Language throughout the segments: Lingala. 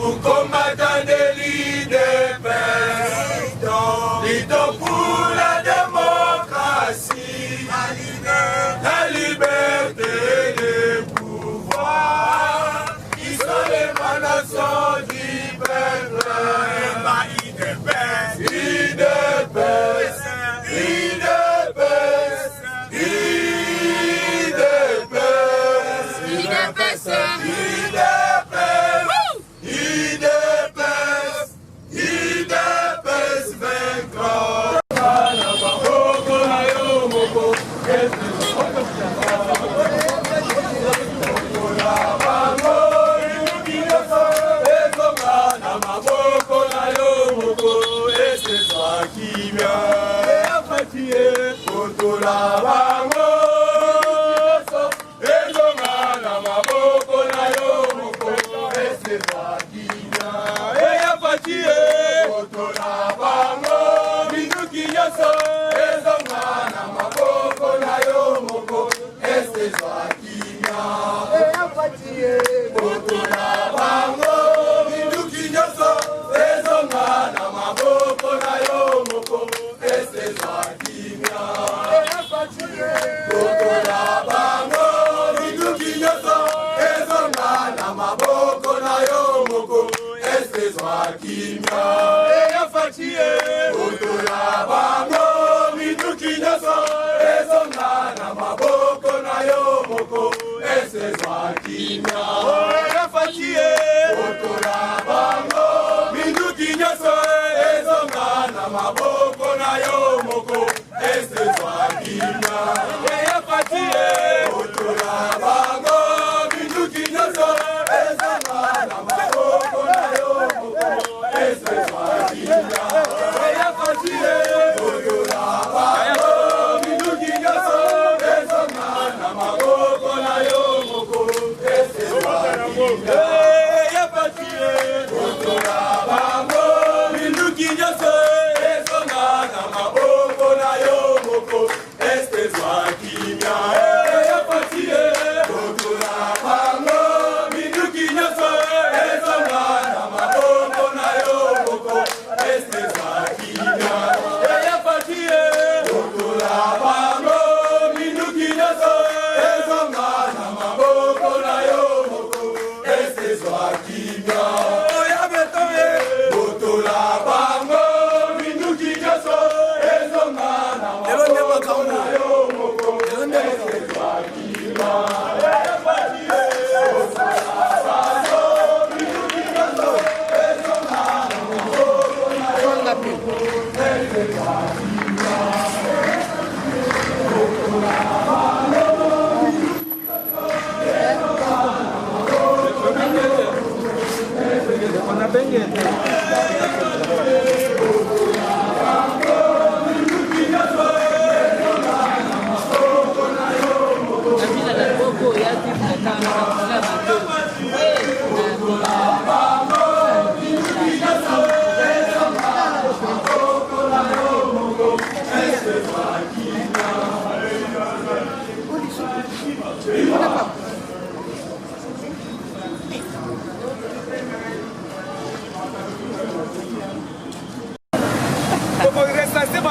Nous combattants de l'IDPS, luttons pour la démocratie, la liberté et le pouvoir, qui sont l'émanation du peuple. IDPS, IDPS, IDPS, IDPS, IDPS, IDPS, IDPS vaincra.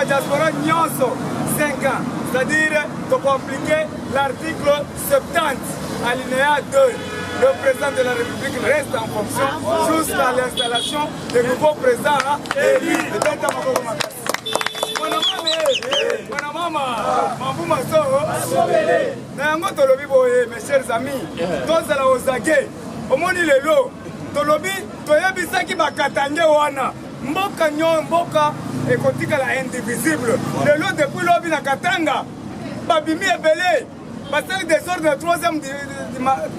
diaspora nyonso 5 ans, c'est-à-dire de compliquer l'article 70 alinéa 2. Le président de la République reste en fonction jusqu'à l'installation des nouveaux présidents élus. Mes chers amis, tozala ozage omoni lelo tolobi toyebisaki bakatange wana mboka nyo mboka ekotikala indivisible lelo depuis lobi na Katanga babimi ebele basali des ordres de 3e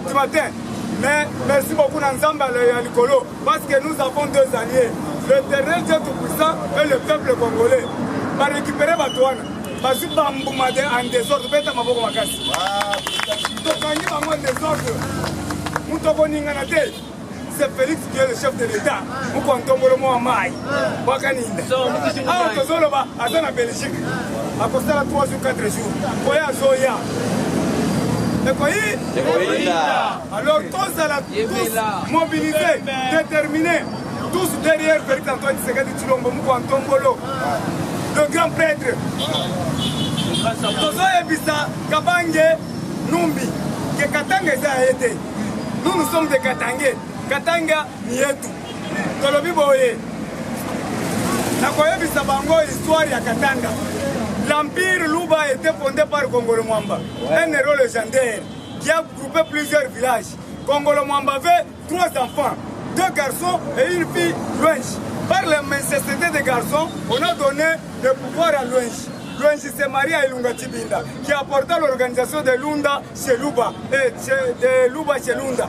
du matin. Mais merci beaucoup Nzamba ya Likolo parce que nous avons 2 alliés, l'Éternel Dieu Tout-Puissant et le peuple congolais. Va récupérer Batouana. Basu Bamboumade en désordre, beta maboko makasi. Tokangi bango en désordre. Moutoko Ninganate. C'est Félix qui est le chef de l'État. Moukontombolo mo amai. Wakaninda. Ah, tozoloba azana Belgique. A costé 3 ou 4 jours. Koya Zoya. Alors tous à la tous mobilisés, déterminés, tous derrière Félix Antoine Tshisekedi Tshilombo Moukoua, le grand prêtre. Tozo Ebisa Kabange Numbi, que Katanga a été. Nous sommes des Katangais. Katanga Nietu. Tolobi Boye. Nakoyebisa bango histoire ya Katanga. L'empire Luba a été fondé par Kongolo Mwamba, un héros légendaire qui a groupé plusieurs villages. Kongolo Mwamba avait 3 enfants, 2 garçons et une fille, Luenchi. Par la nécessité des garçons, on a donné le pouvoir à Luenchi. Luenchi s'est marié à Ilunga Tibinda, qui a apporté l'organisation de Lunda chez Luba et de Luba chez Lunda.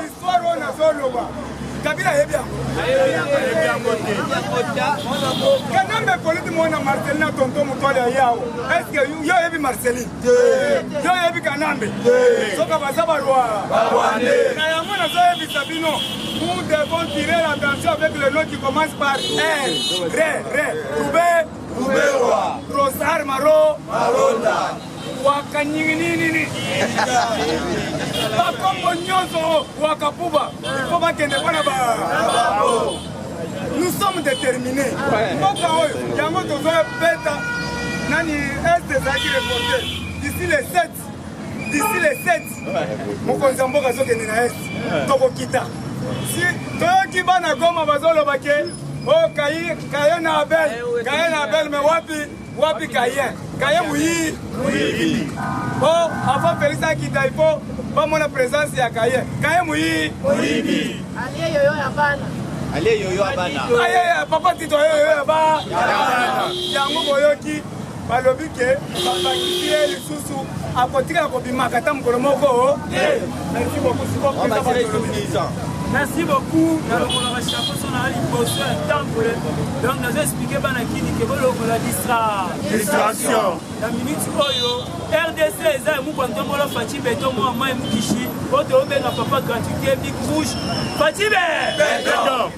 L'histoire on a fait Luba. Kabila est bien. Quand on politique moi na Marcelina tonton Mutwale yao. Est-ce que yo yebi Marceline? Yo yebi Kanambe. Soka basaba loi. Na yango na zo yebi Sabino. Nous devons tirer l'attention avec le nom qui commence par R. Ré. Rosar Maro. Maronda. Wakanyinginini. Bakombo nyonso wakapuba. Il faut pas qu'il ne soit pas. Nous sommes déterminés. Yango tozo beta nani est ezaki reporté d'ici les 7 mokonzi mboka zokende na est tokokita si toyoki bana Goma bazoloba ke o Kayen na Abel me wapi Kayen muyi oh avant Félix akita il faut bamona présence ya Kayen muyi Allez yoyo abana. Aye papa tito yoyo aba. Yango boyoki balobi ke babakiye lisusu akotika kobimaka ta mokolo moko. Merci beaucoup. Merci beaucoup. Donc nous expliqué la distraction. La minute oyo RDC eza mukwantombola Fachi Beton moi mai mukishi oto obenga papa gratuité Big Rouge Fachi Beton.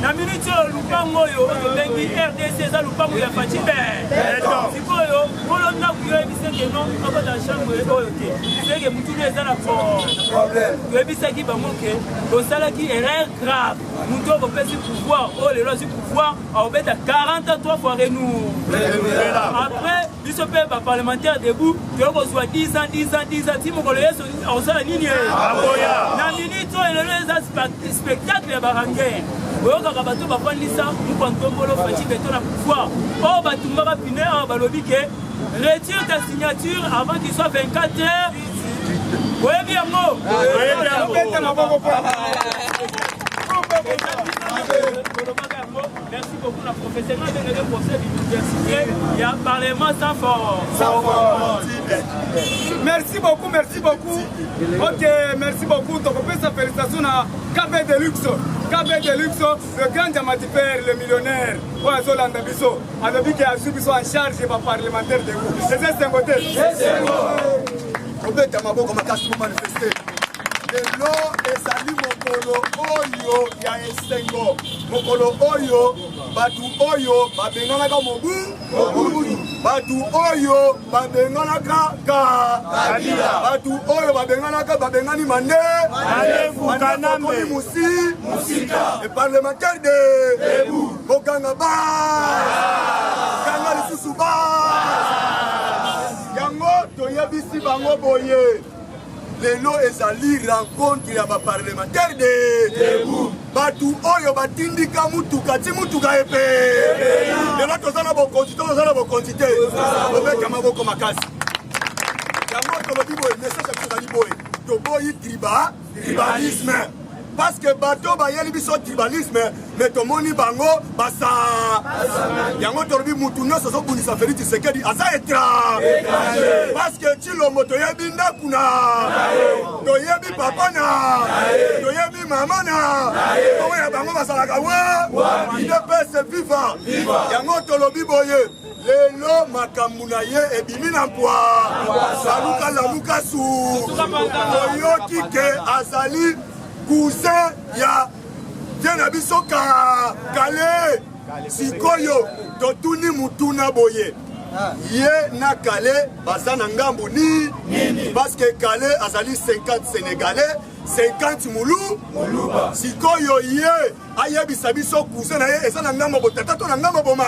La minute lupango oyo oto bengi RDC eza lupango ya Fachi Beton. Sikoyo kolo na kuyo ebiseke non akota chambre oyo te. Seke mutune eza na problème. Yo ebiseki bamoke osala ki erreur grave. Muto ko pesi pouvoir o le lozi pouvoir a obeta 43 fois renou. Après biso pe ba parlementaire debout que reçoit 10 ans si mon collègue on sala nini na minute le les spectacle ya barangé oyoka ka bato ba fandisa mukwantombolo Fachi Beton na pouvoir o batumba pine a balobi ke retire ta signature avant qu'il soit 24 heures. Ouais bien mo. Merci beaucoup la professeure de l'université. Il y a parlement sans fort. Merci beaucoup. Ok, merci beaucoup. Donc on peut sa félicitation à KB Deluxe, le grand diamantifère, le millionnaire. Ouais, Zolanda Bisso. Alors qui a subi en charge par parlementaire de vous. C'est un côté. On peut être maboko makasi pour manifester. Lelo ezali mokolo oyo ya esengo. Mokolo oyo batu oyo babenganaka mobutu. Batu oyo babenganaka Kabila. Batu oyo babengani Mande. Kanambe Musika. Le parlementaire de Debout. Bokanga ba. Kanga lisusu ba. Yango toyebisi bango boye. Lelo ezali rencontre ya ba parlementaire de Debout. Batu oyo batindika mutuka ti mutuka epe. Lelo tozala bokonsite. Obeka maboko makasi. Yango tolobi boye message ya tozali boye. Toboyi tribalisme. Parce que bateau bayeli biso tribalisme mais tomoni bango basa yango tolobi mutu nyonso azobundisa Félix Tshisekedi aza étranger parce que Tshilombo toyebi ndaku na toyebi papa na toyebi mama na oyo bango basalaka wa idepese viva yango tolobi boye lelo makambo na ye ebimi na mpwa lamuka su oyoki ke azali cousin ya Diana Bisoka Kale Sikoyo totuni mutuna boye ye na Calais baza na ngambu ni parce que Calais azali 50 sénégalais 50 muluba sikoyo ye ayebisa biso cousin na ye eza na ngambo botata to na ngambo boma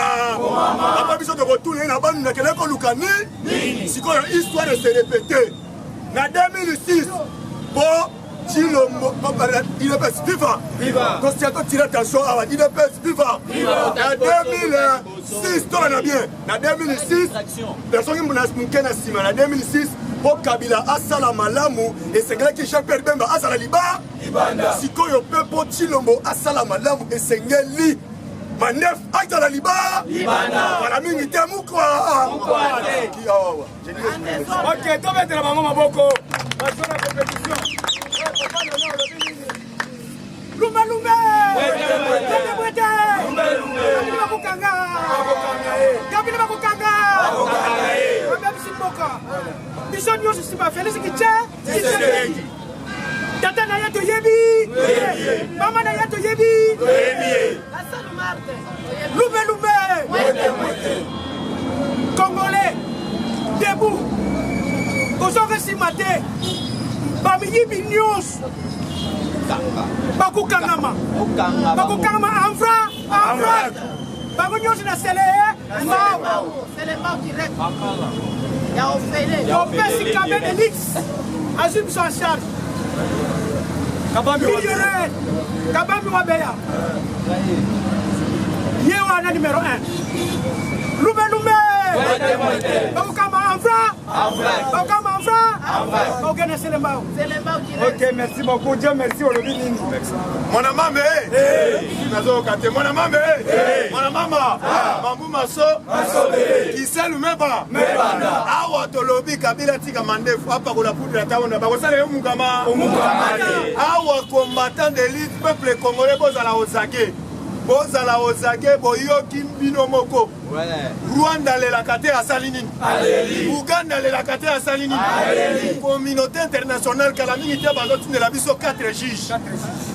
apa biso tokotuna ye na banu na kele koluka ni sikoyo histoire se répéter na 2006 po Chilombo, il est pas viva. Constitution tire attention à il est pas viva. En 2006, tout va bien. En 2006, personne qui m'a dit na sima. En 2006, pour Kabila asala malamu et c'est là que Jean-Pierre Bemba asala liba. Si ko yo pe pour Chilombo asala malamu et c'est ngeli. Manef asala liba. Voilà mingi temu quoi. Ok, toi mettre la maman maboko. Passons la compétition. Lumba lumba! Tata na yato yebi, mama na yato yebi, lumbe lumbe, Congolais, debout, Kosoke Simate, Bamiyibi News. Bakukangama Amfra Bakunyosi na sele Mau direct Yopesi Kabel Elix assume son charge millionnaire Kabambi Wabeya Yewana numéro 1 Lumbe Bakukama Amfra Ok, merci beaucoup. Dieu merci au lobby. Mon amame, mon amame, Mamou Maso, qui sait le meba. Awa to lobby Kabila tika mande fois par la poudre de la taona. Bakosale Mugama. Awa combattant d'élite peuple congolais bozala ozake. Bozala ozake boyo kimbino moko. Rwanda le la kate à Salinine. Ouganda le la kate à Salinine. Communauté internationale calamité bazoti de la biso 4 juges.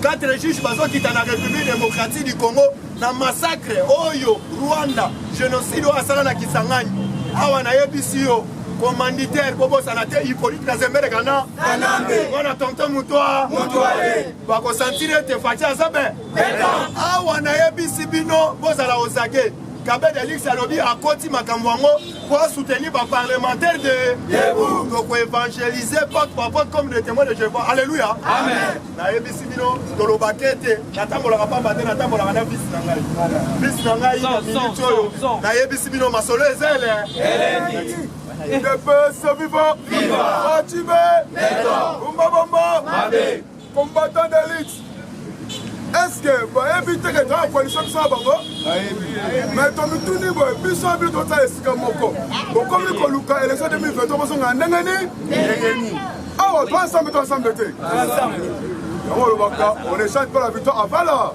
4 juges bazoti dans la République démocratique du Congo na massacre oyo Rwanda génocide à Salana Kisangani. Awa na yebisio commanditaire bobo sanate Hippolyte Kazembe Gana. On a tonton Mutoa. Bako sentire te fatia zabe. Awa na yebisi bino bozala ozake. Kabel Elix alobi à Koti Makamwango pour soutenir les parlementaires de Debout. Donc évangéliser porte par porte comme des témoins de Jéhovah. Alléluia. Amen. Na yebisi bino tolo bakete natambola ka pamba te natambola na fils na ngai. Fils na ngai na minute oyo. Na yebisi bino masolo ezele. Il peut se vivre. Viva. Fatibé. Bomba bomba. Mabe. Combattant d'élite. Est-ce que vous évitez que dans la coalition de Sabango? Mais quand nous tournons, nous sommes plus de temps et c'est comme Moko. Comme nous avons eu l'élection 2023, nous sommes en Nengeni. Ah, on va ensemble, ensemble. On échange pas la victoire avant là.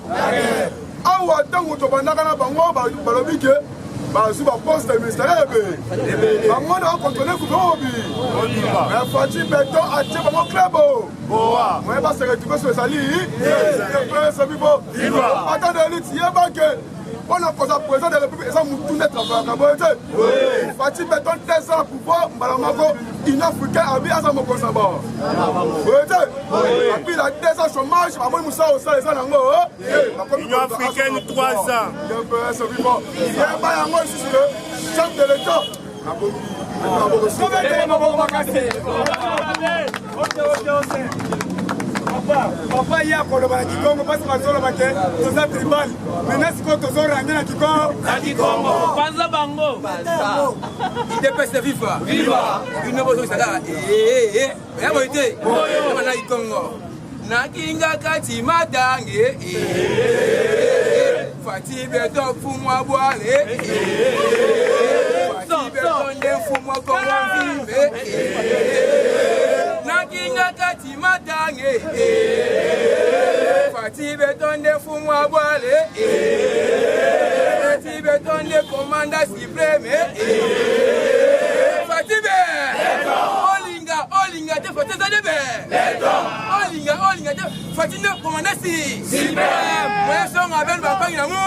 Ah, on attend que nous avons Balobique. Basu ba poste ministériel be bango na contrôler kubobi mais Fati Beton a tché bango club boa moi ba se retrouver sur sali et ça vivo attends de l'élite yeba que on a posé président de la République ça mutu net la kabete Fati Beton 2 ans pouvoir balamako inafricain abi asa moko saba et puis la 2 ans chômage ba moi musa au ça nango Union africaine 3 ans ça vivo yeba yango ici sur le chef de l'État Papa hier pour le Kikongo parce que ma soeur m'a dit tout ça tribal maintenant c'est quoi tout ça rendre na Kikongo Panza bango il dépasse viva il ne veut pas ça ya boité na Kikongo na kinga kati madange Fati Beton fumwa boale Fati Beton de fumwa kongo vive Nakinga kati madange Fati Beton de fumwa boale Fati Beton de commanda suprême Fati Beton Olinga de Fati Zadebe Olinga de Fati de commanda suprême Moi son abel bapang namu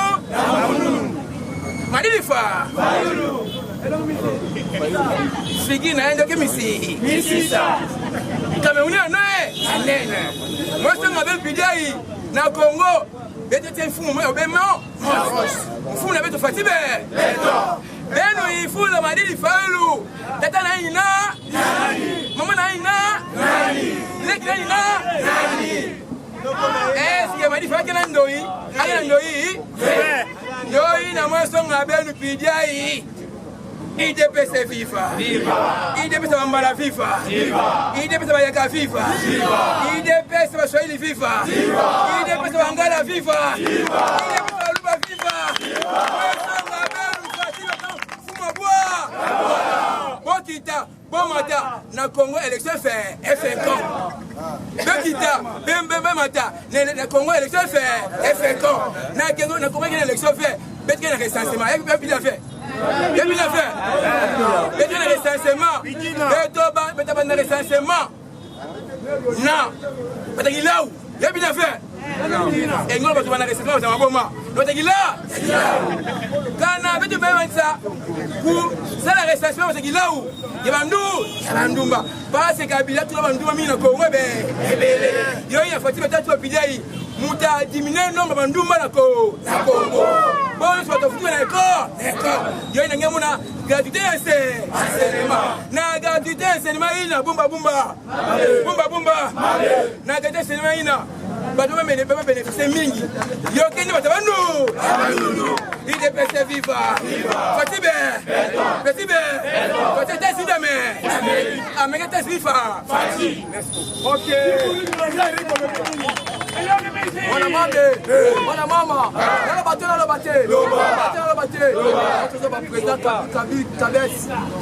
Madilifa Figi na endo ke misi Misisa Camerounais noe Anene Moi je m'appelle Pidjai na Congo Bete mfumu moyo bemo Mfumu na beto Fatibe Beno ifu la Madilifa elu Tata na ina Nani Mama na ina Nani Lek na ina Nani Est-ce que Madilifa kena ndoi Akena ndoi Ndoi na moi songa benu Pidjai IDPS FIFA. IDPS Mambala FIFA. IDPS Bayaka FIFA. IDPS Baswahili FIFA. IDPS Wangala FIFA. IDPS Waluba FIFA. Bokita, Bomata, na Congo élection fait F5 ans. Bokita, Bembe Mata, na Congo élection fait F5 ans. Na Congo élection fait. Betke na recensement. Et puis il a fait. Et puis il a fait. Betke na recensement. Betoba na recensement. Non. Betke là où. Et puis il a fait. Et nous on va na recensement ça va comment. Betke là. Kana betu même ça. Pour ça la recensement betke là où. Yabandumba. Parce que Kabila tout bandumba mina Congo ebele. Yo ya fati betatu opidai. Muta diminuer le nombre de bandumba na Congo. Bon, je vais te foutre d'accord. Yo ina ngamuna gratuité enseignement. Na gratuité enseignement ina bumba. Na gratuité enseignement ina. Bado me bénéficier mingi. Yo kende batabanu. IDPS viva. Fatibe. Fatibe décidément. Amérique test viva. Fati. OK. Wana mama, nalo bate. Notre président Kabes.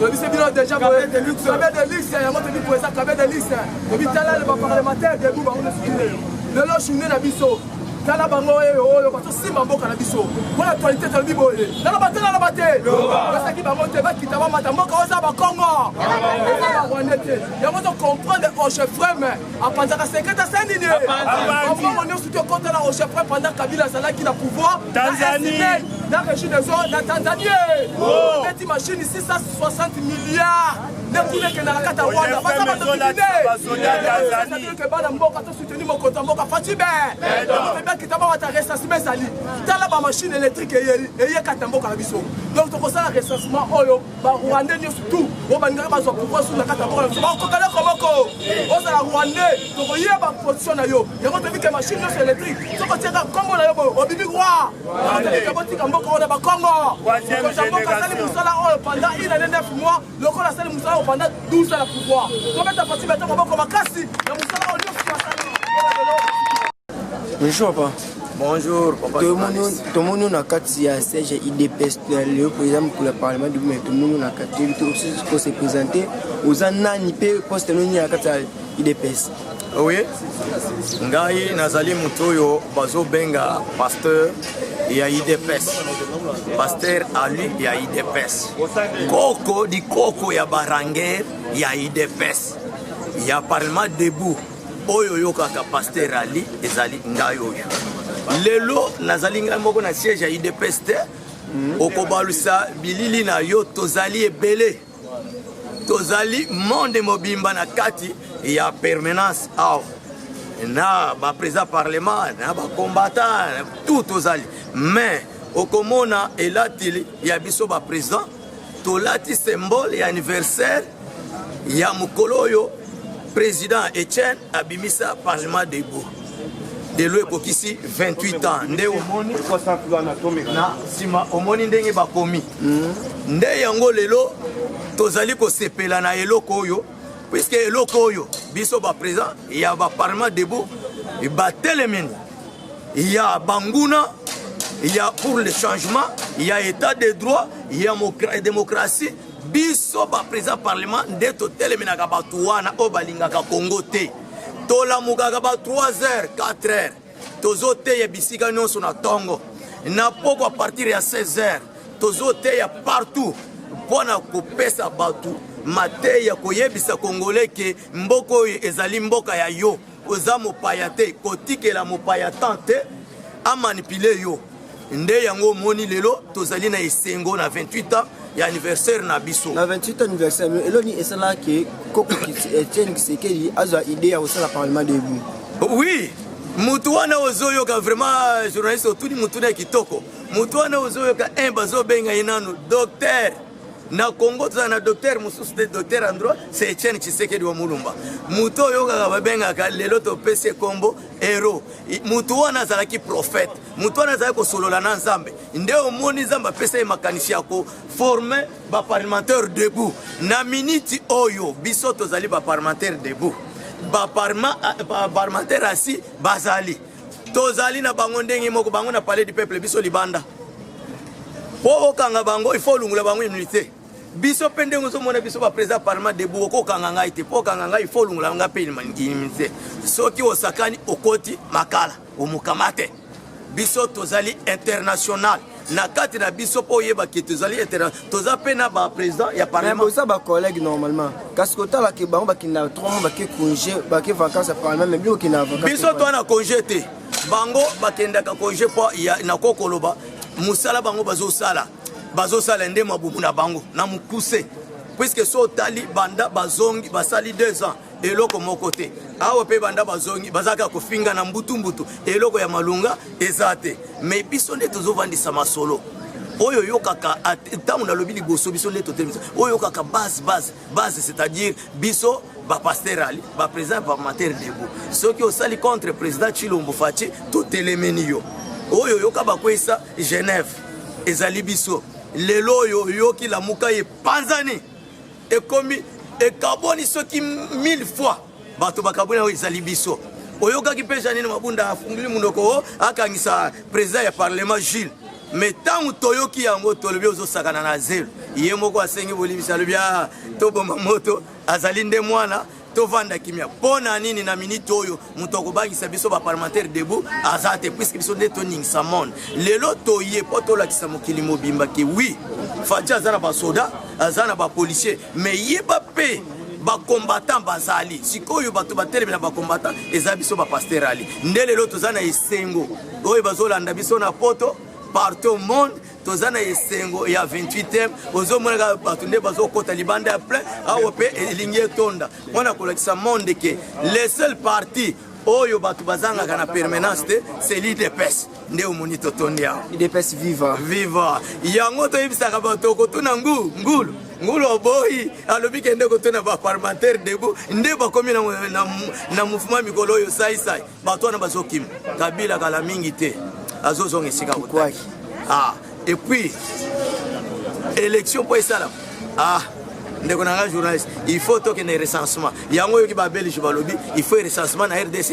Le vice-président déjà Kabes de luxe, il y a notre président Kabes de luxe. Le vice-président parlementaire debout ba on est le lochine na biso. Tala bango oyo bato simba mboka na biso. Pour l'actualité de bibo. Nalo bate. Parce que bango te ba kitaba mata mboka oza ba Congo. Il y a moto comprendre au chef frème à pendant 50 cendini. Comment on est sous compte là au chef frème pendant Kabila Sala qui na pouvoir Tanzanie. Dans région des zones la Tanzanie. Cette machine ici 160 milliards. Ne pouvez que na la kata Rwanda. Pas ça va Tanzanie. Que bana mboka to soutenir mon compte mboka Fatibe. Kitaba wata recensement sali. Tala ba machine électrique et kata mboka na biso. Donc to ça recensement oyo ba Rwanda ni surtout. Bo banga ba zo pouvoir sur la kata mboka. Ba ko kala komoko. O za la Rwanda to ko yeba position na yo. Yango to bike machine électrique. To ko teka Congo na yo bo obibi roi. To ko tika mboka ona ba Congo. Ko mboka sali musala oyo pendant 9 mois, le ko la sali musala pendant 12 ans la pouvoir. To mettre parti beto mboka makasi. Na musala oyo Bonjour papa. Bonjour papa. Tout le monde a kati ya siège IDPS le président pour le parlement du mais tout le monde a kati tout aussi pour se présenter aux anani pe poste noni ya kati IDPS. Oui. Ngai nazali mutoyo bazo benga pasteur ya IDPS. Pasteur Ali ya IDPS. Koko di koko ya Baranger ya IDPS. Ya parlement debout. Oyo yo kaka pasteur Ali ezali ngai oyo. Lelo nazali ngai moko na siège ya IDPS te. Okobalusa bilili na yo tozali ebele. Tozali monde mobimba na kati ya permanence aw. Na ba président parlement, na ba combattant, tout tozali. Mais okomona elatili ya biso ba président tolati symbole ya anniversaire ya mukolo oyo président Etienne abimisa parlement debout. De l'eau kokisi 28 ans. Nde omoni na sima omoni ndenge bakomi. Nde yango lelo tozali ko sepela na eloko oyo puisque eloko oyo biso ba président ya ba parlement debout et ba telemeni. Il y a Banguna, il y a pour le changement, il y a état de droit, il y a démocratie. Biso ba président parlement nde to telemena ka batu wana o balingaka Congo te. Tola mugaga ba 3h, 4h. Tozo te ya bisika nyonso na tongo. Na poko a partir ya 16h. Tozo te ya partout. Pona kopesa batu mate ya koyebisa Congolais ke mboko ezali mboka ya yo. Oza mopaya te, kotikela mopaya tante a manipuler yo. nde yango moni lelo tozali na esengo na 28 ans ya anniversaire na biso na 28 anniversaire eloni esala ke koko Etienne Tshisekedi azwa idée ya kosala parlement debout. Oui, mutu wana ozoyoka vraiment journaliste otuni mutu na kitoko mutu wana ozoyoka bazobenga inanu docteur na Congo toza na docteur mususu de docteur en droit c'est Etienne Tshisekedi wa Mulumba mutu oyoka babengaka lelo topese kombo héros mutu wana azalaki prophète mutu wana azalaki kosolola na Nzambe nde omoni Nzambe apesa ye makanisi ya koforme baparlementaire debout na miniti oyo biso tozali baparlementaire debout baparlementaire asi bazali tozali na bango ndenge moko bango na palais du peuple biso libanda po okanga bango il faut lungula bango immunité biso pende ngozomona biso ba président parlement debout okokanga ngai te po okanga ngai il faut lungula nga pe immunité soki osakani okoti makala omukamate biso tozali international na kati na biso po yeba ki tozali international toza pe na ba président ya parlement mais ça ba collègue normalement parce que tala ke bango bakina 3 mois bake congé bake vacances à parlement mais bio kina vacances biso to na congé te bango bakendaka congé po ya na kokoloba musala bango bazosala nde mabubu na bango na mukuse puisque so tali banda bazongi basali 2 ans eloko moko te awa pe banda bazongi bazaka kofinga na mbutu eloko ya malunga ezate mais biso nde tozovandisa masolo oyo yokaka ntango nalobi liboso biso nde totelemisa oyo yokaka base c'est-à-dire biso bapasteur ali baprésident parlementaire debout soki osali contre président Tshilombo Fachi totelemeni yo oyo yoka bakwesa Genève ezali biso lelo oyo yoki lamuka ye panzani ekomi ekaboni soki 1000 fois bato bakabona oyo ezali biso oyokaki mpe Janine Mabunda afunguli munoko akangisa président ya parlement Gilles mais tangu toyoki yango tolobi ozosakana na zelo ye moko asengi bolibisa lobi tobomba moto azali nde mwana tovanda kimia pona nini na minute oyo mutu akobangisa biso baparlementaire debout azate puisque biso nde toningisa monde lelo toye po tolakisa mokili mobimba ke oui Fachi aza na basoda aza na bapolicier mais yeba pe bakombatant bazali sikoyo bato batelemi na bakombatant eza biso bapasteur ali nde lelo toza na esengo oyo bazolanda biso na poto partout au monde toza na esengo ya 28e ozomona bato nde bazokota libanda ya plein awo pe elingi etonda mpona kolakisa monde ke le seul parti oyo bato bazangaka na permanence te c'est l'IDPS nde omoni totondi awa IDPS viva yango toyebisaka bato okotuna ngulu oboyi alobi ke nde kotuna baparlementaire debout nde bakomi na mouvement mikolo oyo saisai bato wana bazokima Kabila kala mingi te azozonga esika kotaki et puis élection po esala ndeko nanga journaliste il faut toke na recensement yango yoki ba belge balobi il faut recensement na RDC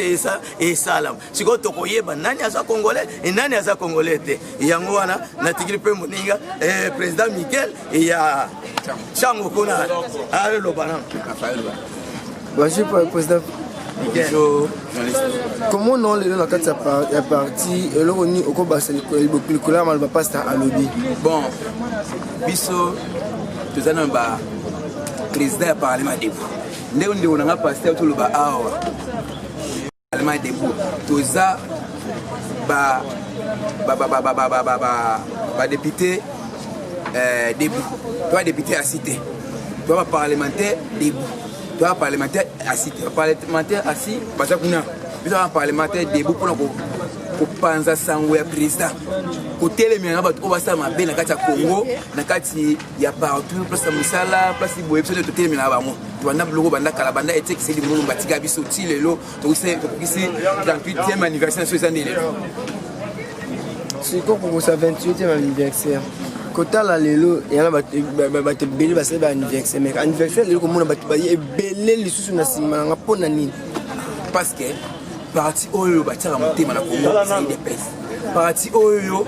esala siko tokoyeba nani aza congolais et nani aza congolais te yango wana na tigiri pe moninga président Mikel et ya Chango Kona le banan bonjour président bonjour comment non les dans quatre ya parti eloko ni okobasa likolo mal ba pasteur alobi bon biso tozana ba président ya parlement debout nde on a pasteur tout le ba awa parlement debout toza ba député debout toi député à cité toi parlementaire debout toi parlementaire assis parlementaire assis parce que kuna biso parlementaire debout pour kopanza sango ya président kotelemia na bato obasa mabe na kati ya Congo na kati ya partout place ya musala place boye biso totelemia na bango tobanda biloko banda kala banda eteki sedi mungu batika biso ti lelo tokisi 38e anniversaire so ezande lelo siko kokosa 28e anniversaire kotala lelo yana bato ebele basali ba anniversaire mais anniversaire lelo komona bato baye ebele lisusu na nsima nanga mpona nini parce que parti oyo batiaka motema na Congo c'est IDPS parti oyo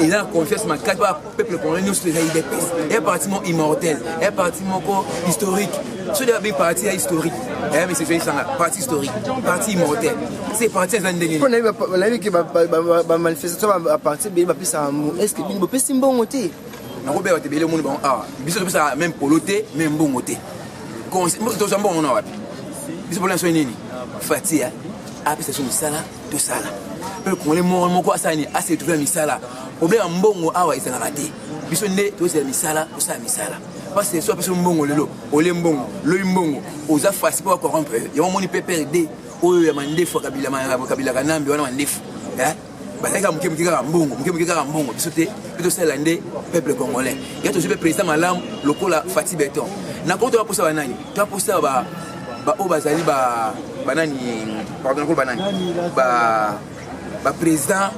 il a confiance makati ba peuple congolais nyonso eza IDPS un parti moko immortel un parti moko historique so de ba parti historique mais c'est ça parti historique parti immortel c'est parti eza ndenge mpona yebi ke bamanifestation baparti ebele bapesaka mo est ce que bino bopesi mbongo te nakobea bato ebele omoni bango awa biso topesaka même polo te même mbongo te tozwa mbongo na wapi biso polina so nini fatia apesa so mosala tosala peuple congolais moko asani ase trouver misala problème mbongo awa ezalaka te biso nde tozela misala osala misala parce que soit biso mbongo lelo ole mbongo loyi mbongo oza facile pour corrompre yango moni pe perdre oyo ya mandefu kabila kanambi wana mandefu bazalaka moke kaka mbongo biso te mpe tosala nde peuple congolais ya tozwi mpe président malamu lokola Fati Beton na kongo tobaposa banani tobaposa baoyo bazali banani pardon nakolo banani baprésident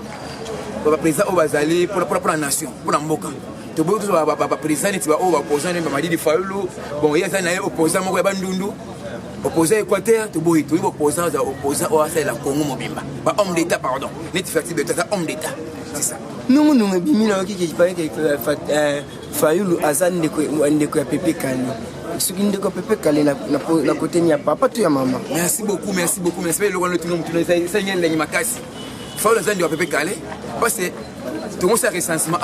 oyo bazali mpona nation mpona mboka toboyi toza baprésident neti baoyo baopposant nde Mamadi Fayulu bon ye azali na ye opposant moko ya bandundu opposant Équateur toboyi toyebi opposant oyo asalela Congo mobimba homme d'état pardon neti Fati Beton aza homme d'état c'est ça nungu ebimi na yoki kipayeke Fayulu aza ndeko ya Pepe Kale soki ndeko ya Pepe Kale na kote ni ya papa to ya mama. Merci beaucoup eloko wana otinga mutu esalingi elengi makasi Fayulu aza ndeko ya Pepe Kale parce que tokosa recensement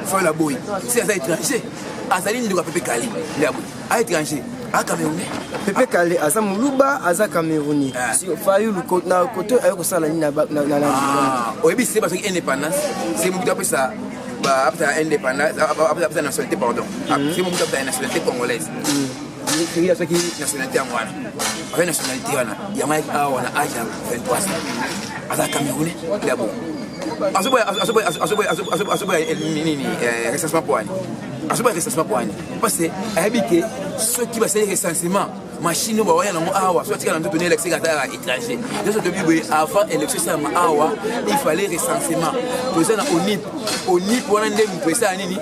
Fayulu aboyi si aza étranger azali ndeko ya Pepe Kale nde aboyi a étranger a Camerounais Pepe Kale aza moluba aza Camerounais Fayulu na kote ayo kosala nini na oyebi se basoki indépendance c'est mokuta apesa apesa indépendance apesa nationalité pardon c'est mokuta apesa nationalité congolaise il soki nationalité yango wana ape nationalité wana yango ayaki awa na age ya 23 ans aza Camerounais nde abo azoboya nini recensement po wani azoboya recensement po wani parce que ayebi ke soki basali recensement machine oyo bawaya nango awa so atika na nzoto ne élection kata étranger nyonso toyebi boye avant élection esalama awa il fallait recensement toza na onip wana nde moto esala nini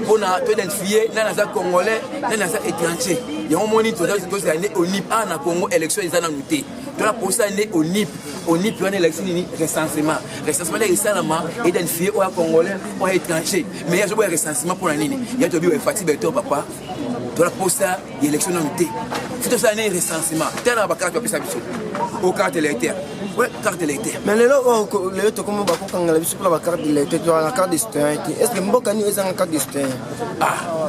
mpona toidentifie nani aza congolais nani aza étranger yango moni tozala nde onip a na congo élection eza nanu te tola posa nde onip wana élection nini recensement nde esalama identifie oyo congolais oyo étranger mais azoboya recensement mpona nini ya toyebi boye Fati Beton papa tola posa ya élection nanu te tout ça n'est recensement tellement bakarte bapesa biso au carte électeur ouais carte électeur mais lelo to comme bakokanga biso pour la carte électeur to la carte de citoyen est-ce que mboka ni ezanga carte de citoyen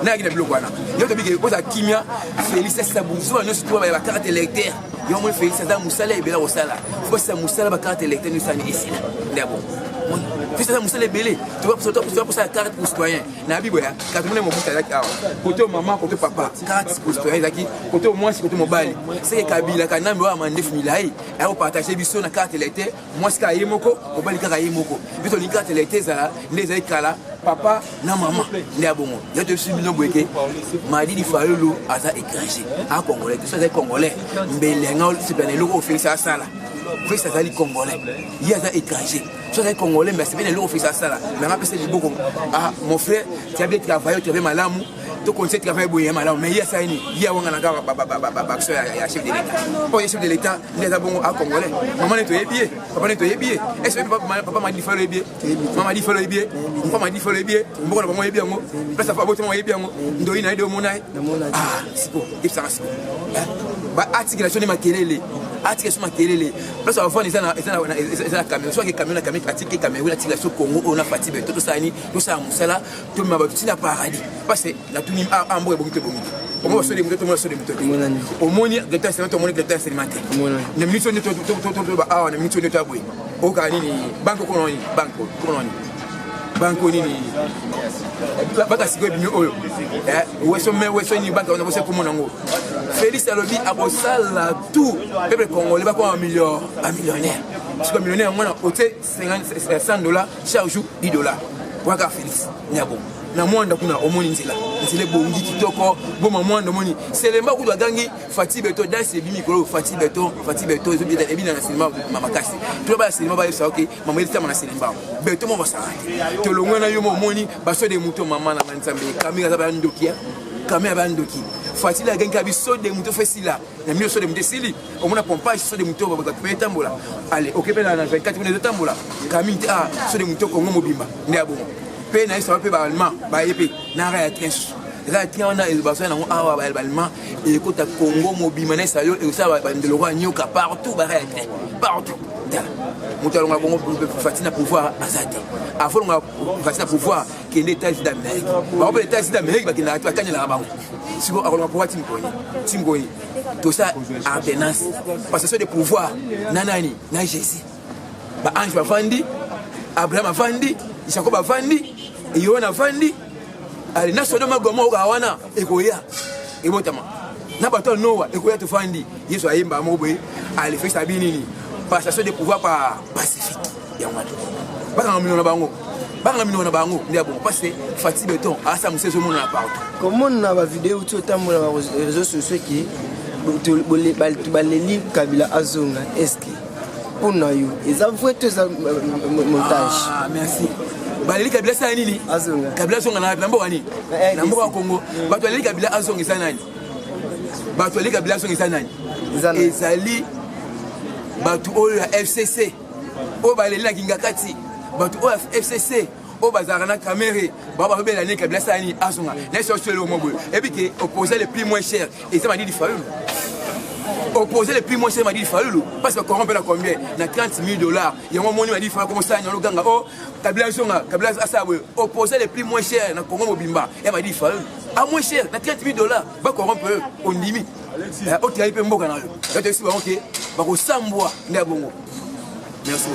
na gina biloko wana yo to bige ko za kimia Félix Sabouzo no surtout ba carte électeur yo mo Félix za musala ebela osala faut ça musala ba carte électeur ni sani ici ndabo fils ça musala ebele tu vas pour ça carte pour citoyen na bibo ya carte mo mobuta zaki awa côté maman côté papa carte pour citoyen zaki côté moi côté mobile c'est kabila kanambe wa mandefu milai ayo partager biso na carte électeur moi ska yemoko mobile kaka yemoko biso ni carte électeur za ndeza ikala papa na maman nde abongo ya te subino boyeke Mamadi Fayulu aza étranger a congolais tout ça c'est congolais mbelenga c'est loko Félix asala Félix azali congolais il aza étranger tout ça c'est congolais mais c'est bien loko Félix asala mais nga pese liboko mon frère tu as bien travaillé tu as bien malamu to conseil travail boye malamu mais il y a ça ni il y a wanga na ka ba chef de l'état pour chef de l'état nde abongo a congolais maman ne to yebié papa ne to yebié est-ce que papa Mamadi Fayulu yebié Mamadi Fayulu yebié papa Mamadi Fayulu yebié mboko na bango yebié yango place fa boto mo yebié yango ndoi na ide omonai siko ipsanga siko ba articulation ni makelele articulation makelele place avant ils na Cameroun soit que Cameroun pratique Cameroun articulation Congo on a Fati Beton tout ça ni tout ça musala tout mabatou na paradis parce que la tout ni ambo e bonito on va se les moto on se les moto au moni de test on moni de test alimentaire na minute ni to na minute ni to aboy o ka ni banko koloni banko nini baka siko bimi oyo weso ni banka on bose komona ngo Félix alobi abosala tout peuple congolais ba ko un millionnaire parce que millionnaire mwana ote $100 chaque jour $10 waka Félix nyabo na mwanda kuna omoni nzela bongi kitoko boma mwanda moni selemba ku gangi Fati Beton dans ses bimi ko Fati Beton ezo bien ebina na cinéma mamakasi to ba cinéma ba yesa OK mama yesa na cinéma Beton mo basara to longwana yo mo moni baso de muto mama na nzambe kamera za bandokia kamera bandoki Fati la gangi biso de muto fesila na miyo so de muto sili omona pompage so de muto ba ka tambola allez OK pe na 24 minutes de tambola kamite so de muto Congo mobimba ndi abongo pe na isa pe ba allemand ba yepe na ra ya trench la tiana el bassin na awa ba allemand et kota Congo mobimba na isa yo et ça ba ndelo kwa nyoka partout ba ra ya partout mutalonga Congo Fati na pouvoir azate afolonga Fati na pouvoir qui est États-Unis d'Amérique ba ba États-Unis d'Amérique ba kina tu akanya la bango siko akolonga pouvoir timgoni tout ça alternance parce que c'est des pouvoirs nanani na Jésus Ange bafandi, Abraham afandi, Jacob afandi, Yohana afandi, ali na Sodoma Gomorra okawana ekoya ebotama. Na bato Noah ekoya tofandi, Yesu ayemba moboye, ali fait sabinini, passation de pouvoir par pacifique. Ya wana. Baka ngomino na bango. Baka ngomino na bango, ndia bon parce que Fati Beton asa musezo mona na partout. Comment na ba vidéo tu otambola ba réseaux sociaux qui baleli Kabila azonga est-ce que pour nous ils avouent tout ça montage. Ah merci. Baleli Kabila sa nini? Azonga. Kabila songa na mboka ni. Na mboka Congo. Bato baleli Kabila azonga sa nani? Bato baleli Kabila azonga sa nani? Ezali bato oyo ya FCC. O baleli na Kingakati. Bato oyo ya FCC. O bazara na Caméré. Baba bela ne Kabila sa nani azonga. Na chercher le mot. Et puis que opposer le prix moins cher. Et ça m'a dit il fallait opposer le prix moins cher m'a dit il fallait parce que corrompre la combien na $30,000. Il y a un moment m'a dit il fallait commencer à nous ganga oh Kabila songa Kabila asawe opposer le prix moins cher na Congo Mobimba et m'a dit il fallait à moins cher na $30,000 ba corrompre on limite au tiaï pe mboka na yo tu sais ba OK ba ko sambwa nda bongo merci.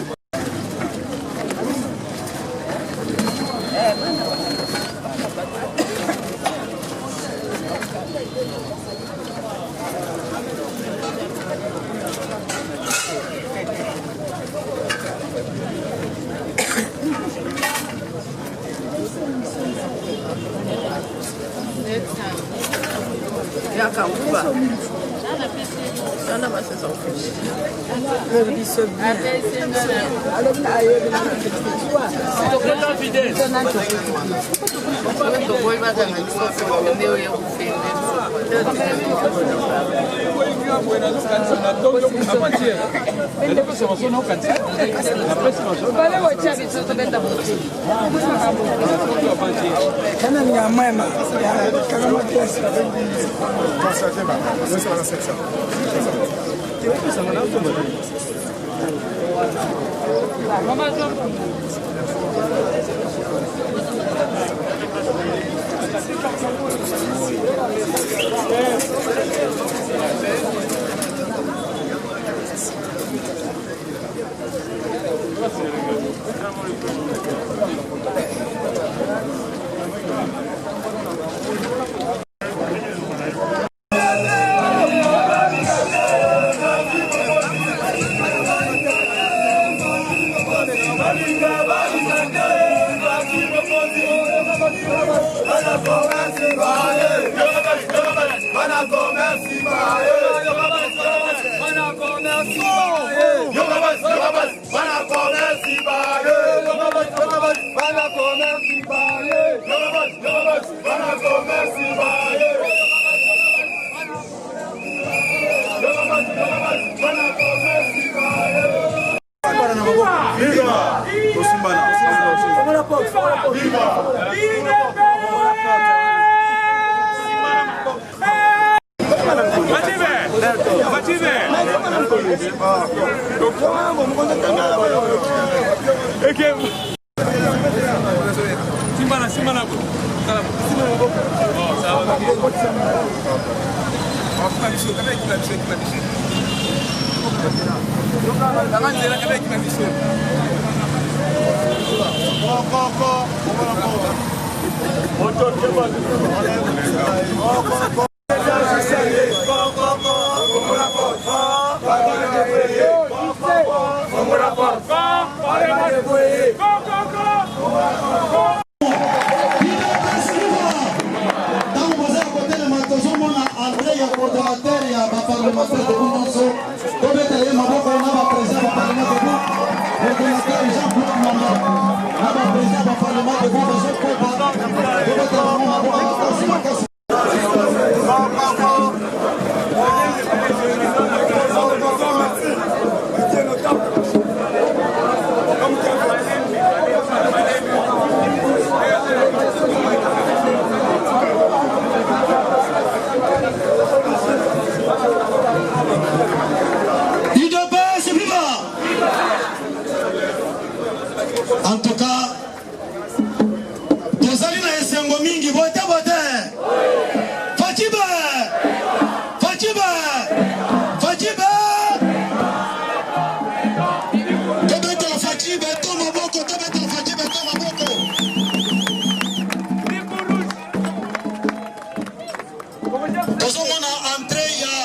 tozomona entrée ya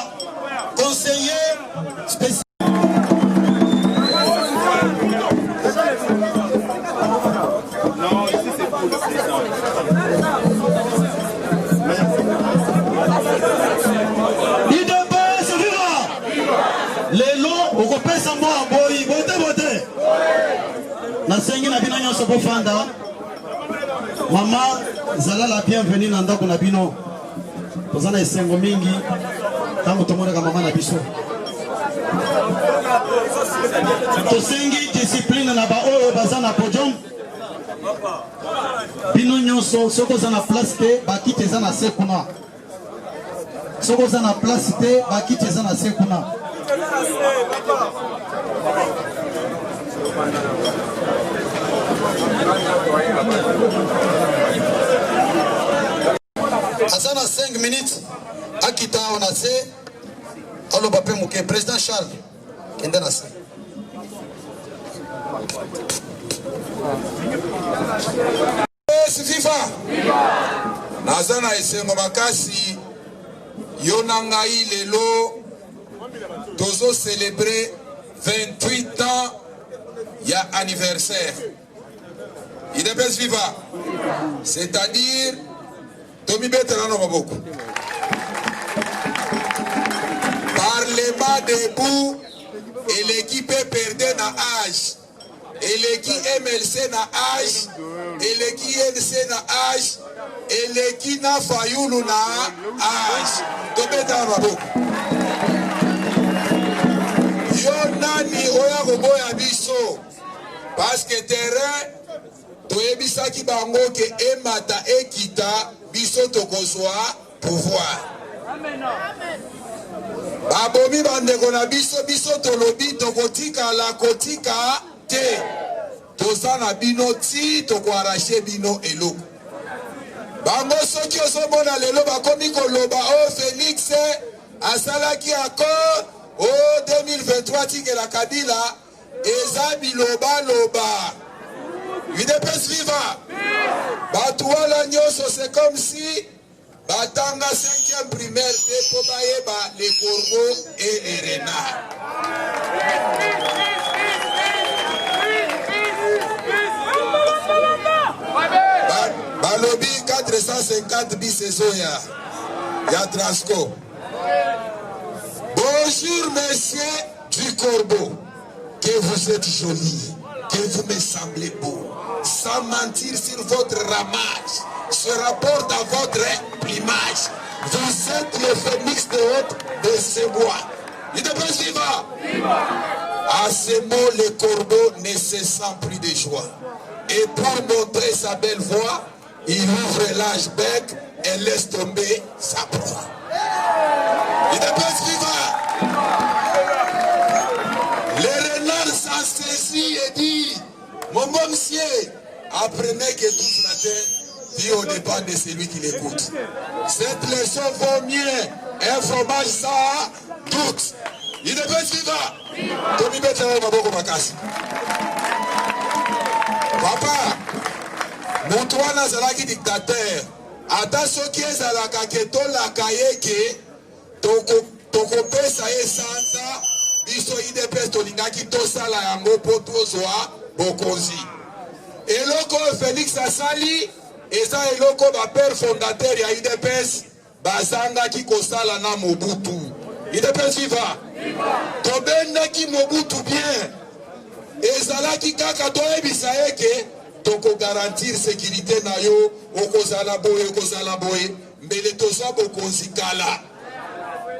conseiller spécial. IDPS viva! Lelo okopesa mwa boyi bote nasengi na bino nyonso bofanda. Mama zala la bienvenue na ndako na bino. Toza na esengo mingi tango tomonaka mama na biso. Tosengi discipline na baoyo baza na podium. Bino nyonso soko oza na place te bakiti eza na se kuna. Soko oza na place te bakiti eza na se kuna. Aza na 5 minutes akita on a se aloba pe muke président Charles kende na se. FIFA naza na esengo makasi yo na ngai lelo tozo célébrer 28 ans ya anniversaire IDPS FIFA, c'est-à-dire Tomi Betelano Maboko. Parlement debout et l'équipe perdait na âge. Et l'équipe MLC na âge. Et l'équipe NC na âge. Et l'équipe na Fayoulou na âge. Tomi Betelano Maboko. Yo nani oya goboya biso. Parce que terrain toyebisaki bango ke emata ekita biso tokozwa pouvoir. Babomi bandeko na biso tolobi tokotika la kotika te. Toza na bino ti tokoarrache bino eloko. Bango soki ozomona lelo bakomi koloba o Félix asalaki accord o 2023 tikela Kabila eza biloba loba. UDPS viva! Batouala Nyoso, c'est comme si Batanga 5e primaire de Pobaeba, les corbeaux et les renards. Balobi 450 bisezoya. Ya Transco. Bonjour, messieurs du corbeau. Que vous êtes jolis. Que vous me semblez beau. Sans mentir sur votre ramage, se rapporte à votre plumage. Vous êtes le phénix de haute de ces bois. IDPS viva! À ces mots, le corbeau ne se sent plus de joie. Et pour montrer sa belle voix, il ouvre l'âge bec et laisse tomber sa proie. IDPS viva! Le renard s'en saisit et dit: mon bon monsieur, apprenez que tout flatteur vit au dépend de celui qui l'écoute. Cette leçon vaut mieux un fromage sans doute. IDPS viva! Tomi Betelano Maboko Makasi. Papa, Moutouana Zalaki dictateur. Ata soki ezalaka ke tolaka ye ke tokopesa ye sanza biso IDPS tolingaki tosala yango po tozwa bokonzi. Eloko Félix asali eza eloko ba père fondateur ya IDPS bazangaki kosala na Mobutu. IDPS viva! Tobendaki Mobutu bien. Ezalaki kaka toyebisa ye ke toko garantir sécurité na yo okozala boye mbele tozwa bokonzi kala.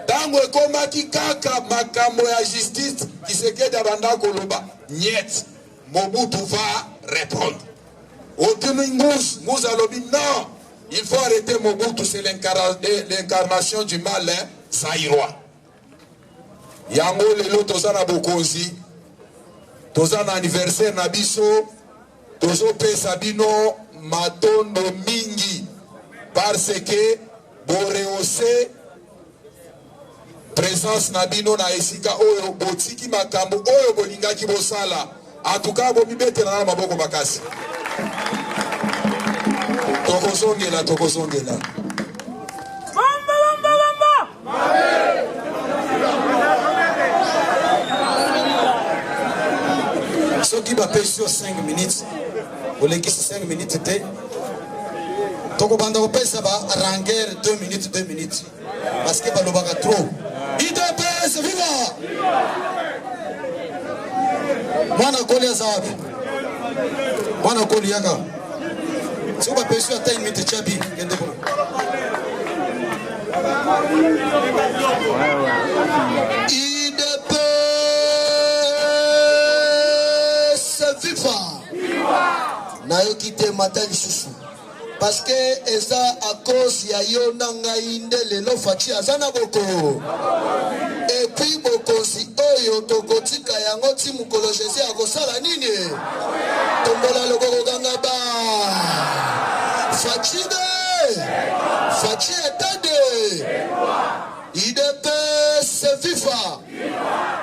Tango ekomaki kaka makambo ya justice Kisekedi abanda koloba niet. Mobutu va répondre. Otuni Ngous alobi non, il faut arrêter Mobutu, c'est l'incarnation du mal zaïrois. Yango lelo toza na bokonzi, toza na anniversaire na biso, tozo pesa bino matondo mingi parce que borehose présence na bino na esika oyo botiki makambo oyo bolingaki bosala. En tout cas, bomi Betelano Maboko Makasi. Tokozongela. soki bapesi yo 5 minutes olekisi 5 minutes te tokobanda kopesa baranger 2 minutes parce que balobaka trop idps viva mwana koli aza wapi mwana koli yaka soki bapesi yo ata 1 minute tyabi kende kuna IDPS viva nayoki te mata lisusu parce que eza à cause ya yo na ngai nde lelo faci aza na boko epuis bokonzi oyo tokotika yango ti mokolo jésus akosala nini tombola lokoko kanga ba faci etade IDPS viva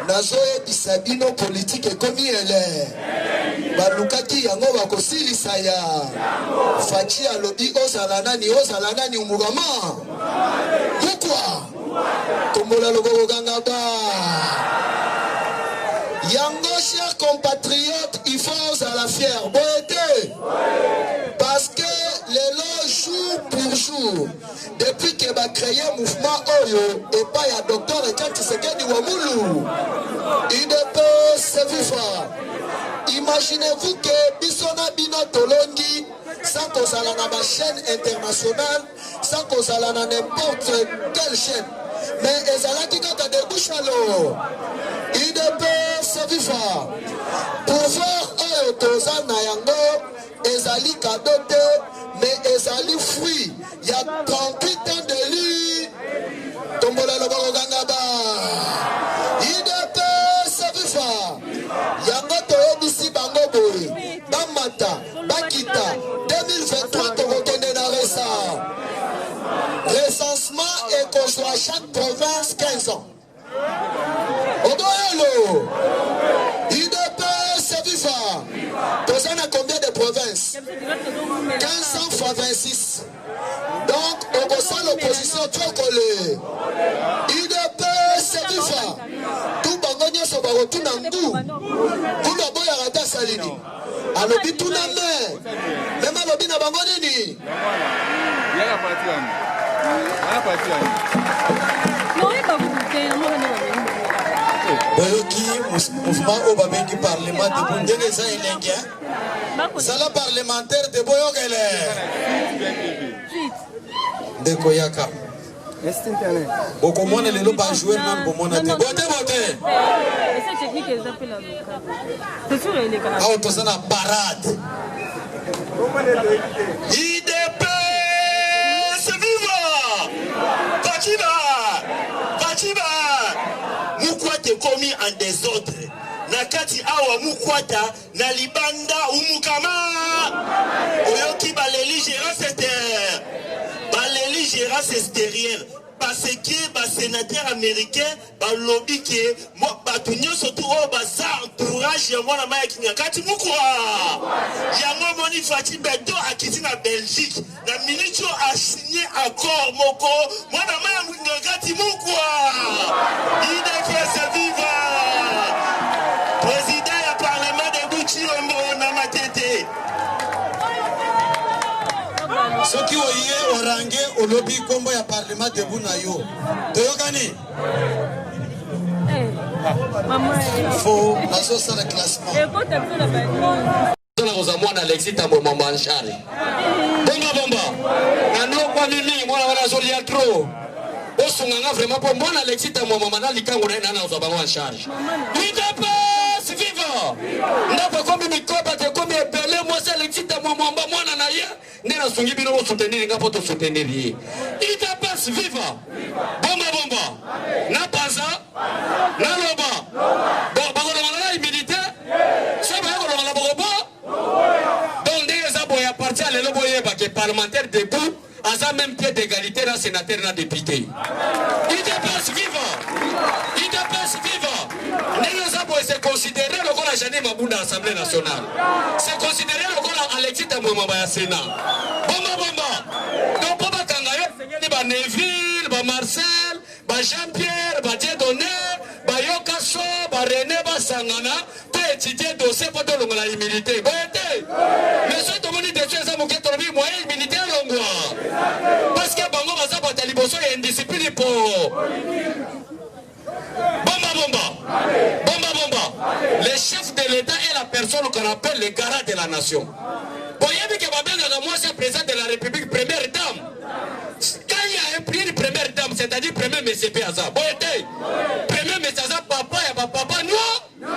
nazoyebisa bino politike ekomi ele balukaki yango bakosilisa ya faci alobi ozala nani umukama mukwa tombola loboko kanga ba yango cher compatriote il faut ozala fier boyete parce que lelo jour pour jour depuis que bacréé mouvement oyo epai ya docteur Etienne Tshisekedi Wamulu IDPS viva imaginez-vous que biso na bino tolongi sans kozala na bachaîne internationale sans kozala na n'importe quelle chaîne mais ezalaki kaka de bouche à l'eau IDPS viva pouvoir oyo toza na yango ezali cadeau te mais ezali fruit ya 38 ans de lui tombola loboko kanga ba IDPS viva yango toyebisi bango boye bamata bakita 2023 tokokende na recensement ekozwa chaque province 15 ans oboyelo IDPS viva toza na combien de provinces 1500 fois 26 donc okosala opposition tokole IDPS viva tout bango nyonso bakotuna ngu kuna boyaka ta salini alobi tuna meme alobi na bango nini boyoki mouvement oyo babengi parlement de bo ndenge eza elenge zala parlementaire de boyokele ndeko yaka bokomona lelo bajouer nano bomona te bote awa toza na parade IDPS viva Faciba mukwata ekomi en désordre na kati awa mukwata na libanda umukama oyoki baleli gérance extérieure parce que basénateur américain balobi ke bato nyonso tu oyo baza entourage ya mwana mayaki na kati mukwa yango moni Faci beto akiti na Belgique na minute oyo asigné accord moko mwana mayaki na kati mukwa IDPS viva président ya parlement de Buchilombo na matete soki oye orange olobi kombo ya parlement debu na yo toyokani fo nazosala classement nakoza mwana Alexis Tambo mama Anchari bomba nanokwa nini mwana wana azolia tro osunganga vraiment po mwana Alexis Tambo mama na likango na nana oza bango en charge IDPS viva ndako komi mikoba te komi ebele mwasi Alexis Tambo mama mwana na ye nde nasungi bino soutenir nga po to soutenir ye IDPS viva bomba na paza na loba bakolonga na immunité so bakolonga na bokobo donc ndenge eza boye aparti ya lelo boyeba ke parlementaire debout aza même pied d'égalité na sénateur na député IDPS viva ndenge eza boye c'est considéré lokola Jeanne Mabunda Assemblée nationale c'est considéré lokola Alexis Tambo mama ya Sénat bomba donc po bakanga yo ni ba Neville ba Marcel ba Jean-Pierre ba Dieudonné ba Yokaso ba René ba Sangana pe étudier dossier pour donner la humilité. Mais ce que vous dites, c'est mon moyen humilité longwa. Parce que bango baza bata liboso ya indiscipline pour bomba. Le chef de l'État est la personne qu'on appelle le garant de la nation. Voyez que moi c'est le président de la République, première dame. Quand il y a un prix de première dame, c'est-à-dire premier MCP Aza. Premier MCP Aza, papa, il y a papa non.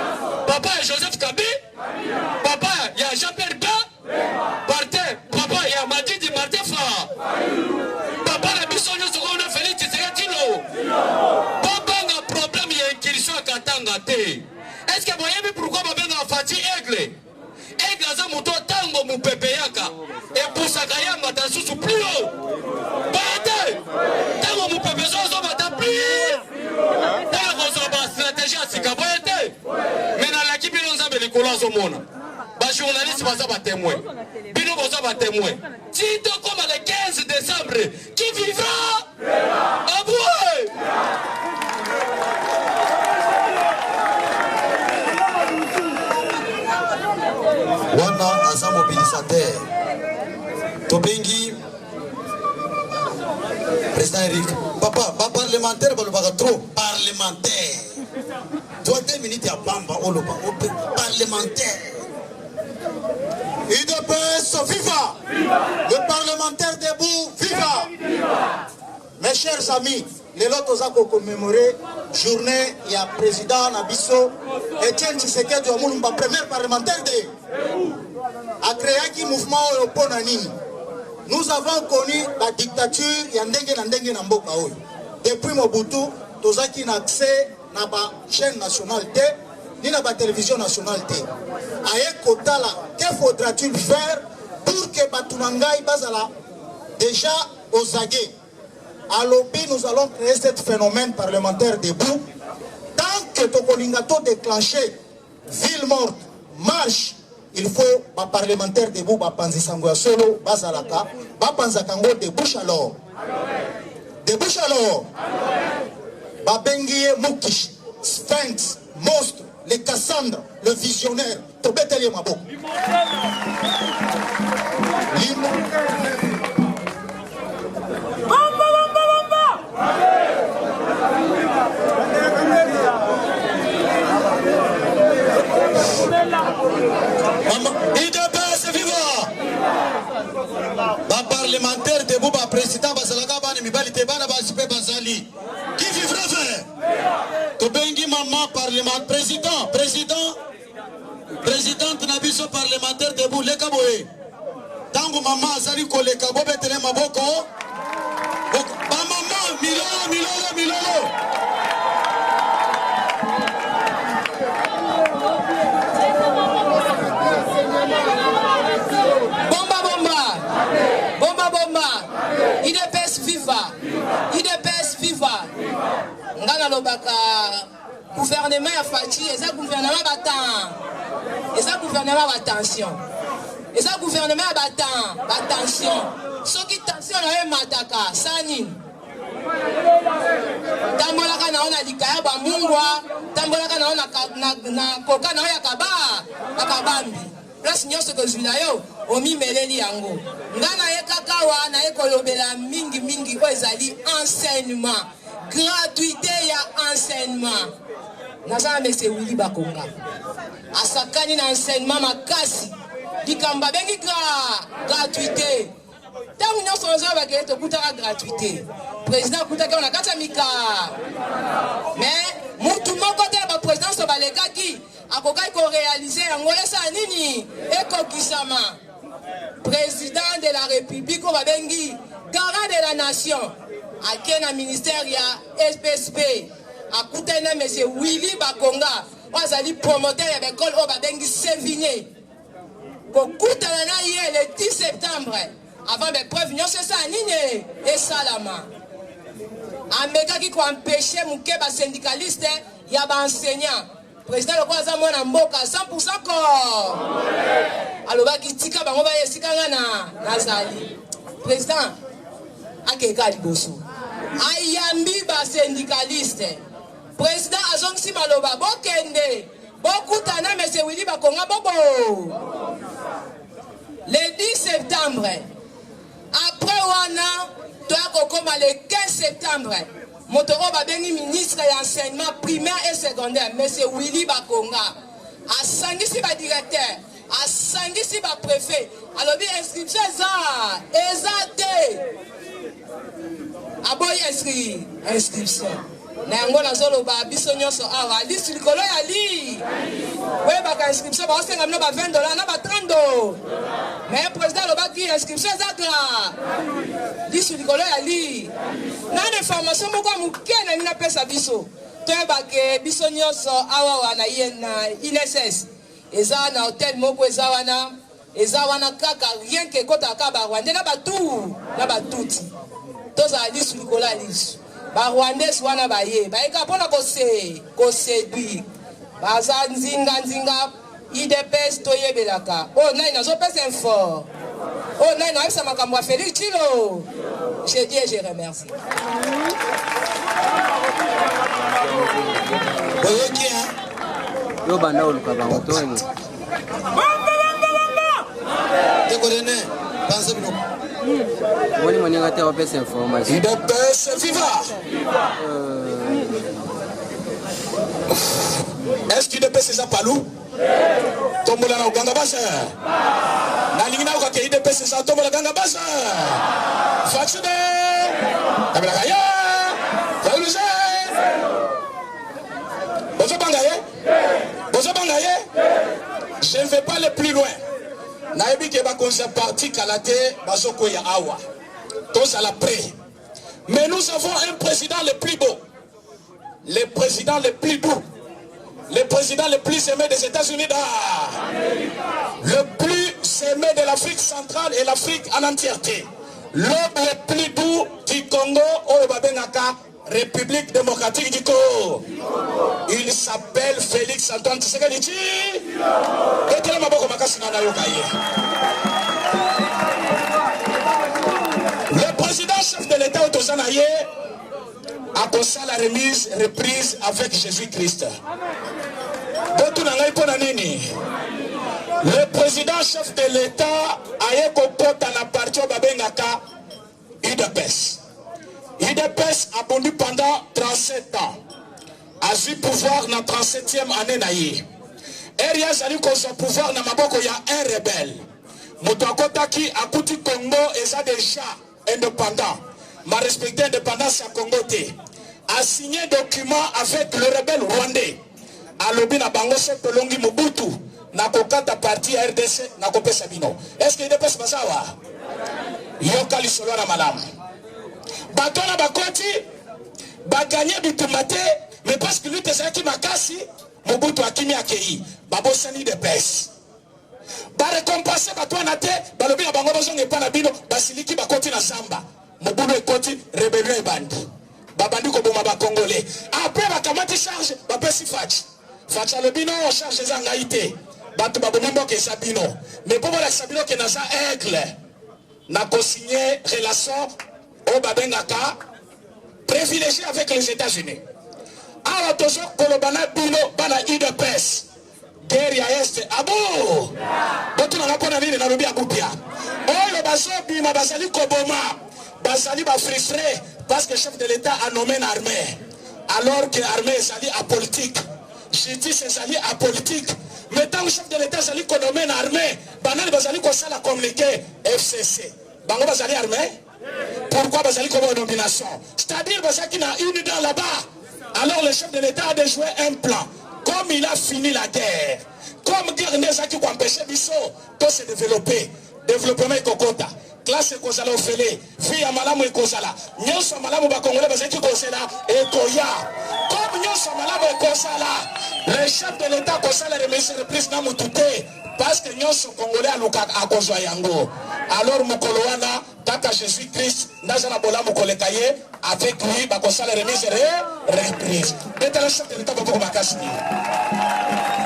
Papa, il y a Joseph Kabi. Papa, il y a Jean-Pierre Ba. Papa, il y a Madidi Martefa. Papa, la mission de seconde Félix Tshisekedi. Papa, il y a un problème, il y a une question à Katanga. Est-ce que vous voyez pourquoi il y a un Fati Aigle? Aigle Aza Mouto Tango Moupepeyaka. Et pour ça, il y a un matasou sous plus haut. Tango Moupepeyaka, il y a un plus haut. Tango stratégie à Sikaboyete. Mais dans l'équipe, il y a un colons au monde. Les journalistes sont témoins. Bino sont témoins. Si comme le 15 décembre, qui vivra? Aboué! Wana aza mobilisateur. Tobengi président Eric. Papa, parlementaire, trop parlementaire. Toi 2 minutes à Bamba, parlementaire. UDPS, viva! Le parlementaire debout, viva! Mes chers amis, les lotos a commémoré journée, il y a président Nabiso, Etienne Tshisekedi, le premier parlementaire a créé un mouvement européen. Nous avons connu la dictature, depuis Mobutu, nous avons accès à la chaîne nationale, ni à la télévision nationale. Que faudra-t-il faire pour que Batunangaï Bazala déjà aux aguets? À l'OBI, nous allons créer ce phénomène parlementaire debout. Tant que Tokolingato déclenché, ville morte, marche, il faut un parlementaire debout, Bapanzi Sangoya Solo, Bazalaka, Bapanzakango de bouche alors. De bouche alors. Babengie Mukish, Sphinx, Monstre, les Cassandres, le visionnaire, Tobeteli Mabo. IDPS viva! Ba parlementaire debout, ba président Bazalaka bani mibalite bana basipe bazali. Qui vivra faire? Tobengi maman parlement présidente Nabiso parlementaire debout le kaboé. Tango maman azali koleka bobetele maboko. Ba maman milolo. IDPS viva. Ngana lobaka gouvernement ya Fachi, eza gouvernement batan. Eza gouvernement battention. Eza gouvernement battention. Soki tension na mataka sani. Tambolaka na ona likaya ba mungwa, tambolaka na ona na koka na ya kabambi. Place nyonso kozwila yo omimeleli yango ngana ye kakawa na ye kolobela mingi oyo ezali enseignement, gratuité ya enseignement. Nazana mese Willy Bakonga asakani na enseignement makasi likamba bengi gratuité. Tangu nyonso ozo bakele tokutaka gratuité, président akutaka na kati ya mika. Mais mutu moko te ba président so balekaki akokai ko réaliser yango esa nini ekokisama. Président de la République o babengi garant de la nation akena ministère ya SPSP akutana monsieur Willy Bakonga wazali promoteur ya école o babengi Sévigné kokutana na ye le 10 septembre avant mes preuves nyonso esa nini esalama. Amekaki ko empêcher muke ba syndicaliste ya ba enseignant. Président le kwaza mwana mboka 100% corps. Alobaki tika bango ba yesika ngana nazali. Président akeka liboso. Ayambi ba syndicaliste. Président azongisi maloba bokende bokutana monsieur Willy Bakonga bobo le 10 septembre après wana toya kokoma le 15 septembre moto oyo babengi ministre ya enseignement primaire et secondaire monsieur Willy Bakonga asangisi badirecteur asangisi bapréfet alobi inscription eza te aboyi inscription na yango nazoloba biso nyonso awa lisi likolo ya li oyebaka inscription baosenga bino ba $20 na ba $30 mais président alobaki inscription eza gra lisi likolo ya li nana information moko ya moke na nini apesa biso toyebake biso nyonso awa na INSS eza na hotel moko eza wana kaka rien ke ekotaka barwande na batu na batuti tozala lisu likolo ya lisu barwandese wana bayeka mpona koséduire baza nzinga idps toyebelaka oyo nani nazopesa info oyo nani naoyebisa makambo ya Félix Tshilo je dis et je remercie boyoki yo banda oluka bango toyemo tekolene panse bino moni moninga te wapesa information IDPS viva est-ce qu'IDPS eza palu tombola na uganga basa nalingi na okake IDPS eza tombola ganga basa vaccine kabelaka ye valuze bozobanga ye je ne vais pas aller plus loin nayebi ke bakonza parti kalate bazokoya awa tozala prêt mais nous avons un président le plus beau le président le plus doux le président le plus aimé des États-Unis le plus aimé de l'Afrique centrale et l'Afrique en entièreté l'homme le plus doux du Congo oyo babengaka République démocratique du Congo. Il s'appelle Félix Antoine Tshisekedi. Le président chef de l'État Otozanaye a pensé à la reprise avec Jésus-Christ. Le président chef de l'État a kokota na parti babengaka UDPS. UDPS a bondu pendant 37 ans. A eu pouvoir dans 37e année naïe. Eria zali ko son pouvoir na maboko ya un rebelle. Motokota ki akuti Congo eza déjà indépendant. Ma respecté indépendance à Congo té. A signé document avec le rebelle rwandais. A lobi na bango so tolongi Mobutu na kokata parti RDC na kopesa bino. Est-ce que UDPS basawa? Yoka lisolo na malamu. Batona bakoti baganye bitumate mais parce que lui tesaki makasi Mobutu akimi akei babosani de pes ba récompenser batwana te balobi na bango bazonge pa na bino basiliki bakoti na samba Mobutu ekoti rébellion ebandi babandi ko boma ba congolais après bakamati charge bapesi facha le bino charge za ngaite batu baboma mboke sabino mais pour la sabino ke na sa aigle na ko signer relation au babengaka privilégié avec les États-Unis. Alors tozo kolobana bino bana UDPS guerre ya est abo botu na pona nini na lobi abupia oyo baso bima basali koboma basali ba frustré parce que le chef de l'État a nommé une armée alors que l'armée est sali apolitique justice est sali apolitique mais tant le chef de l'État sali nommé une armée banani basali ko sala communiquer FCC bango basali armée. Pourquoi Bazali comme une nomination? C'est-à-dire Bazali n'a une dans là-bas. Alors le chef de l'État a déjoué un plan. Comme il a fini la guerre, comme guerre n'est pas qui empêche Bisso de se développer. Développement et Kokota. Classe et Kozala au Félé. Fille à Malamu et Kozala. Nyon so Malamu Bakongole Bazali qui Kozala et Koya. Comme Nyon so Malamu et Kozala. Le chef de l'État Kozala remet reprise dans Moutouté. Parce que nous sommes Congolais à Kozwa Yango. Alors Mokoloana, Taka Jésus-Christ, Nazana Bola Mokolekaye, avec lui, Bakosala remise et reprise. Dès le chef de l'État, Boko Makasi.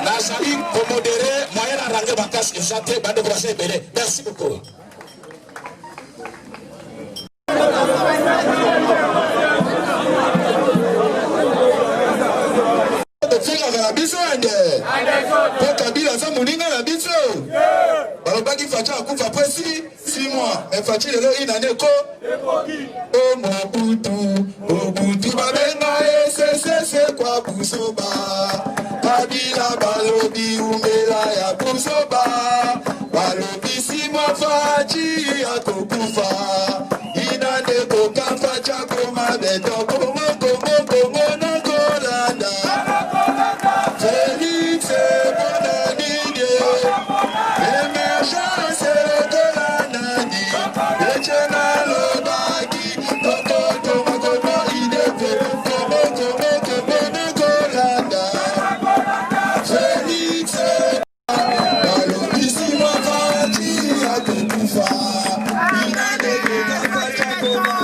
Nazali, pour modérer, moyen à ranger Bakasi, et Zate, Bande Brasé, Belé. Merci beaucoup. De fil à la besoin. nande po Kabila za muninga na biso balobaki Faci akufa après 6 mois mais Faci lelo inane ko o Mobutu babenga SSS kwa Busoba Kabila balobi umela ya Busoba balobi 6 mois Faci akokufa inane ko kafa cha koma beto komo na kolanda Félix Bonanide émergence de la nani echena lobaki toto makono idepe komo na kolanda Félix balobi 6 mois Faci akokufa inane ko kafa cha koma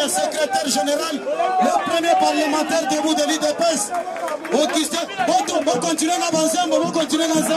Secrétaire général, le premier parlementaire debout de l'IDPS, Augustin, on va continuer d'avancer, on va continuer d'avancer.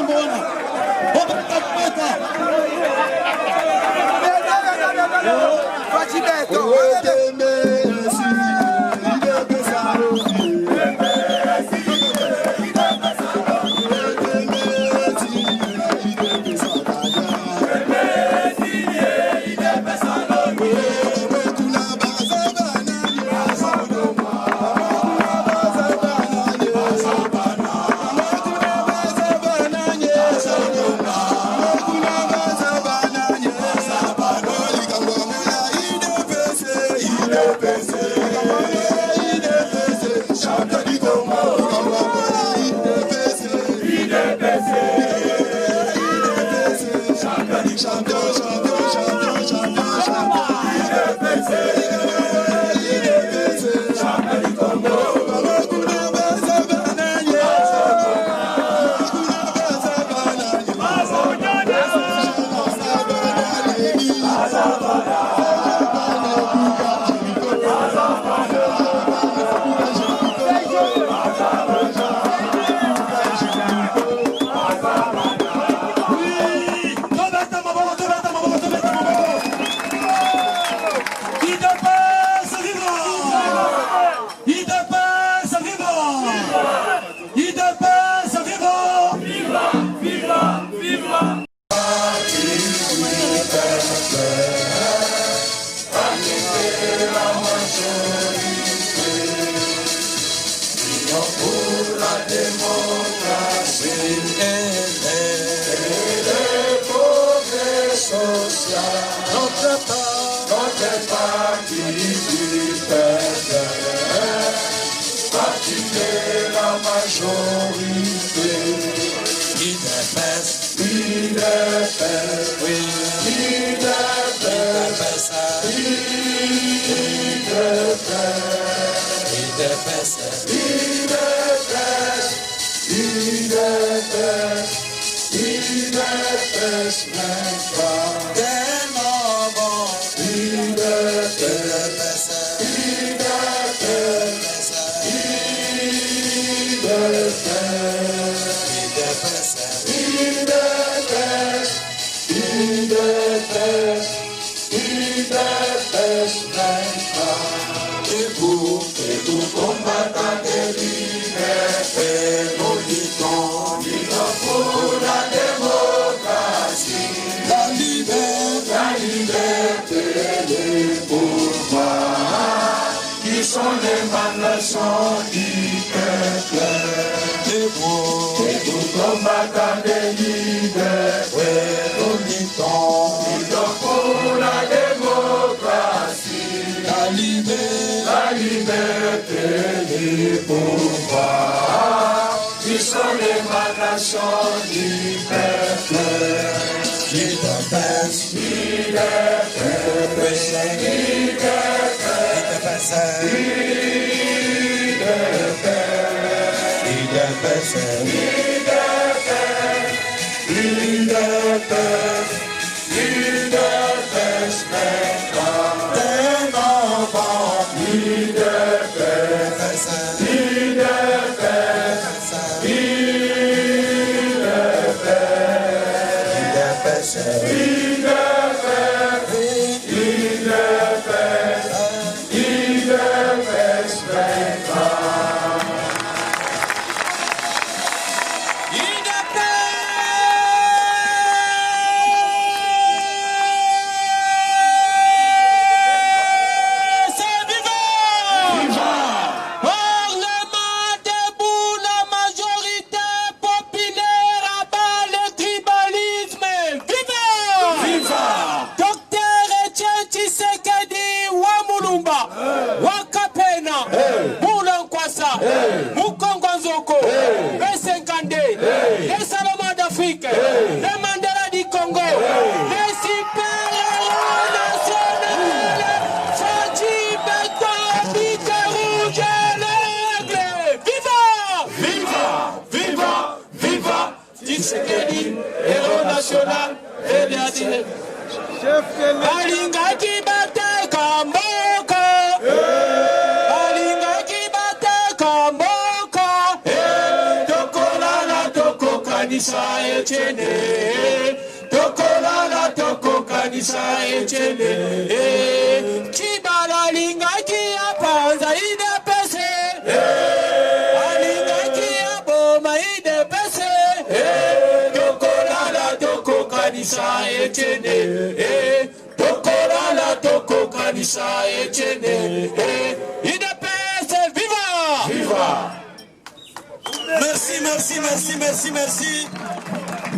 Merci.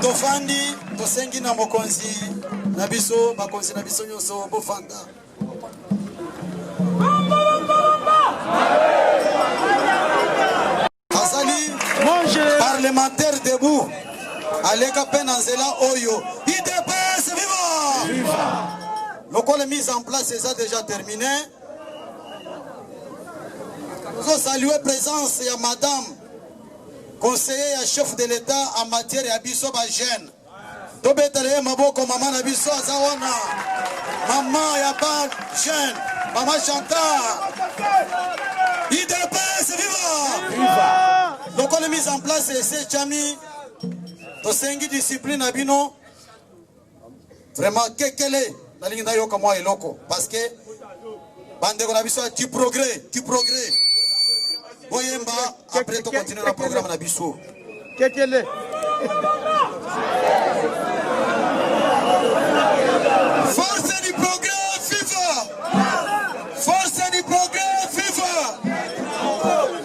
Tofandi, tosengi na mokonzi na biso, bakonzi na biso nyoso bofanda. Azali parlementaire debout. Aleka penanzela oyo. IDPS viva! Le mise en place est déjà terminé. Nous allons saluer la présence de madame conseiller à chef de l'État en matière de biso ba jeune. Tobetale maboko maman na biso azawana. Maman ya ba jeune, maman Chantal. IDPS viva! Donc on a mis en place ces chami to sengi discipline abino. Vraiment kekele na linga yo kama eloko parce que bande ko na biso tu progrès. Boyemba, après tu continues le programme na biso. Kekele. Force du progrès FIFA. Force du progrès FIFA.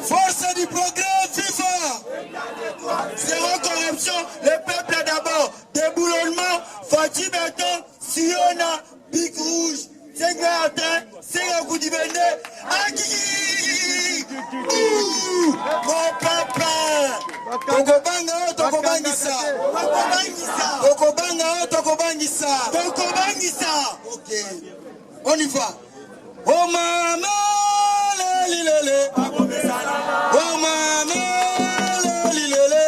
Force du progrès FIFA. Zéro corruption, le peuple d'abord. Déboulonnement, Fatih Béton, Siona, Big Rouge, Sengartin, Sengakoudibende, Agui. Mon papa. Ok, on y va. Oh maman, lelilele. Oh maman, lelilele.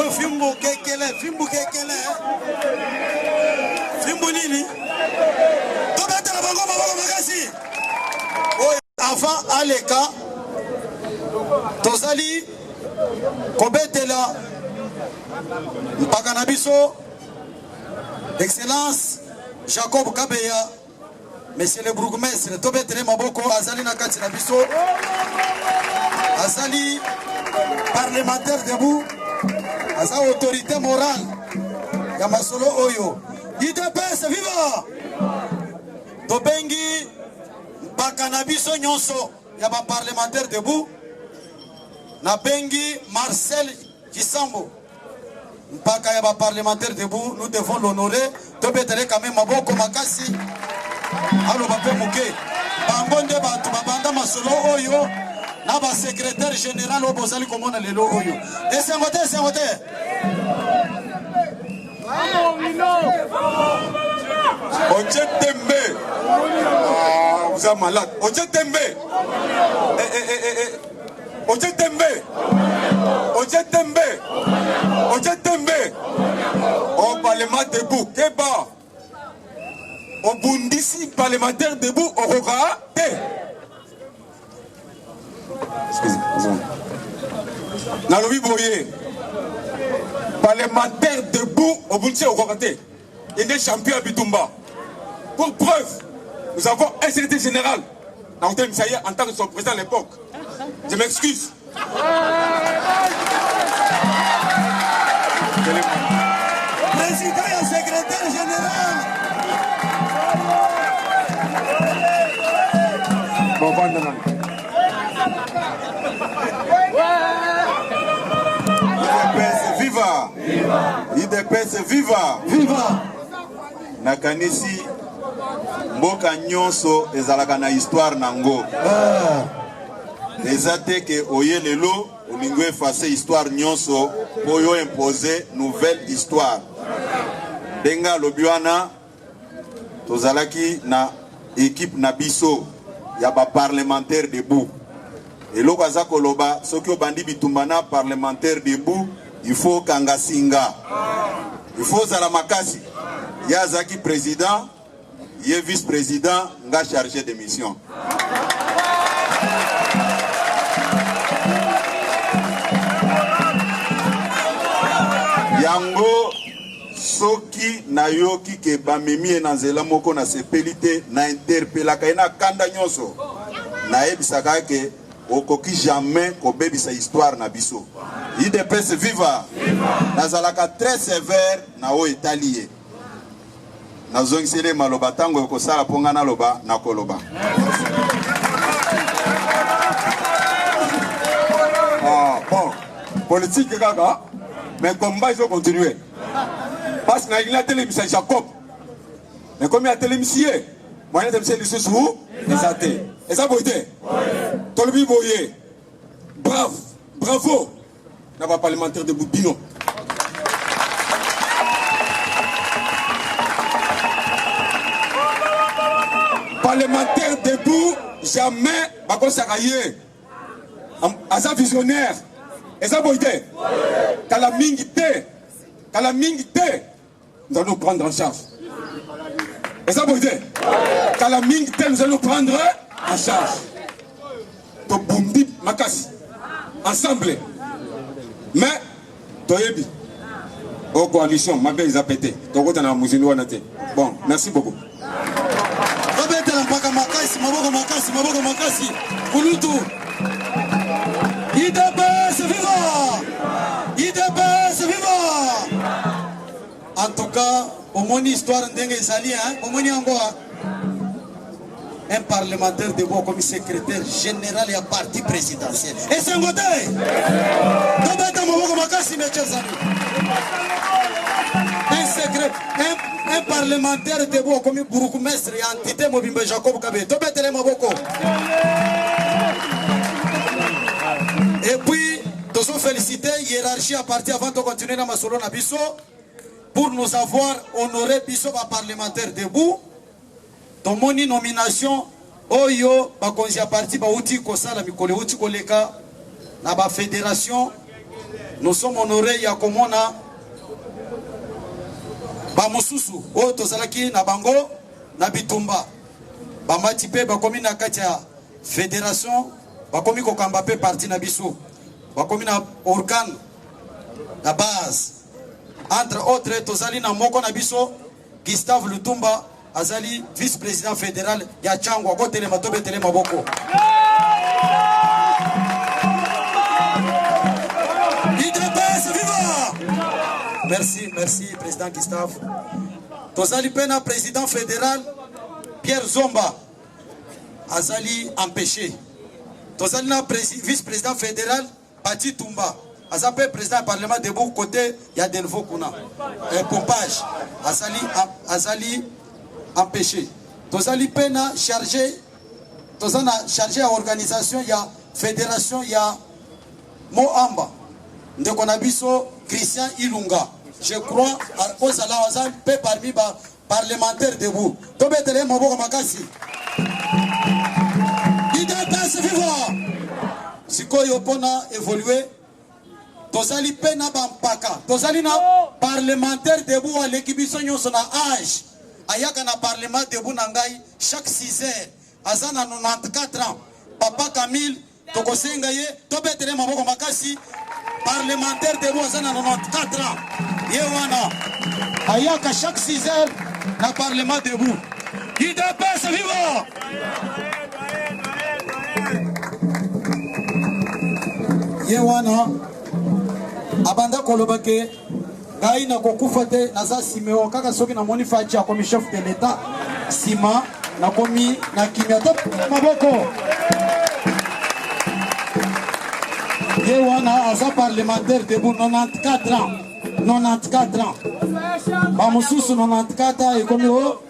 oyo fimbu kekele fimbu nini tobetela bango maboko makasi oyo avant aleka tozali kobetela mpaka na biso excellence Jacob Kabeya monsieur le bourgmestre tobetele maboko azali na kati na biso azali parlementaire debout aza autorité morale ya masolo oyo IDPS viva tobengi mpaka na biso nyonso ya baparlementaire debout nabengi Marcel Kisambo mpaka ya baparlementaire debout nous devons l'honorer tobetele quand même maboko makasi aloba mpe moke bango nde bato babanda masolo oyo na ba secrétaire général oyo bozali komona lelo oyo esengo te Oje Tembe, vous êtes malade. Oje Tembe, Oje Tembe, au Parlement debout, Keba, au Bundisi parlementaire debout, au Roga, excusez-moi. Nalobi Boye, parlementaire debout, au Bundisi au Roga, il est champion à Bitumba. Pour preuve, nous avons un secrétaire général, Naouté Msaïa, en tant que son président à l'époque. Je m'excuse. Président et secrétaire général. Bon, bon. IDPS viva! IDPS viva! Viva! Nakanisi mboka nyonso ezalaka na histoire nango. Eza te ke oye lelo olingo effacer histoire nyonso po yo imposer nouvelle histoire. Benga lobiwana tozalaki na équipe na biso ya ba parlementaire debout. Eloko aza koloba soki obandi bitumba na parlementaire debout il faut kanga singa. Il faut zala makasi. Yazaki président, ye vice-président, nga chargé de mission. Yango soki nayoki ke bamemi na nzela moko na sepelite na interpellaka ena kanda nyonso na ebisaka ke okoki jamais kobebisa histoire na biso. IDPS viva nazalaka très sévère na o etalié. Nazongisele maloba tango ekosala ponga na loba na koloba. Ah bon, politique gaga, mais combat il faut continuer. Parce que il a télémisé Jacob. Mais comme il a télémisé, moi il a télémisé les sous les athées. Et ça vous dit? Tolbi Boye, bravo, n'a pas parlementaire de Boubino. Parlementaire debout, jamais, Bako Sakaye, Asa visionnaire, et ça vous dit? Kalamingité, nous allons prendre en charge. Et ça vous dit? Kalamingité, nous allons prendre en charge. Tobundi Makasi, ensemble. Mais, Toyebi, aux coalitions, ma belle, ils ont pété. Bon, merci beaucoup. Maboko makasi, Kulutu. IDPS viva! IDPS viva! En tout cas, au moins histoire d'Engue Zali, au moins un parlementaire de bon comme secrétaire général et à parti présidentiel. Et c'est un côté! Un parlementaire de bon comme bourgmestre et entité Mobimbe Jacob Kabe. Et puis, nous sommes félicités, hiérarchie à partir avant de continuer dans ma solo Nabiso pour nous avoir honoré Bisso parlementaire debout. Dans mon nomination, Oyo, Bakonzi à partir Bauti Kosala Mikole Uti Koleka, na ba fédération nous sommes honorés ya komona ba mususu oyo tozalaki na bango na bitumba bamati pe bakomi na kati ya fédération bakomi kokamba pe parti na biso bakomi na organe na base entre autres tozali na moko na biso Gustave Lutumba azali vice-président fédéral ya Tchangwa kotelema tobetele maboko IDPS viva. Merci président Gustave. Tozali pena président fédéral Pierre Zomba azali empêché. Tozali na vice-président fédéral Bati Tumba azape président du parlement debout côté ya Delvo kuna pompage azali empêché. Tozali pena chargé à organisation ya fédération ya Moamba ndeko na biso Christian Ilunga. Je crois aux alawazan pe parmi ba parlementaire debout. Tobetele maboko makasi. IDPS viva. Sikoyo pona évoluer. Tozali pena bampaka. Tozali na parlementaire debout à l'équibiso nyonso na âge. Ayaka na parlement debout na ngai chaque 6 heures. Azana 94 ans. Papa Camille tokosenga ye tobetele maboko makasi. Parlementaire debout azana 94 ans. Yewana ayaka chaque 6 heures na parlement debout. IDPS viva. Yewana abanda kolobake ngai na kokufa te naza simeo kaka soki na moni faci ya komi chef de l'état sima na komi na kimia to maboko Yewana aza parlementaire debout 94 ans. 94 ans. Bamususu 94 ans et comme yo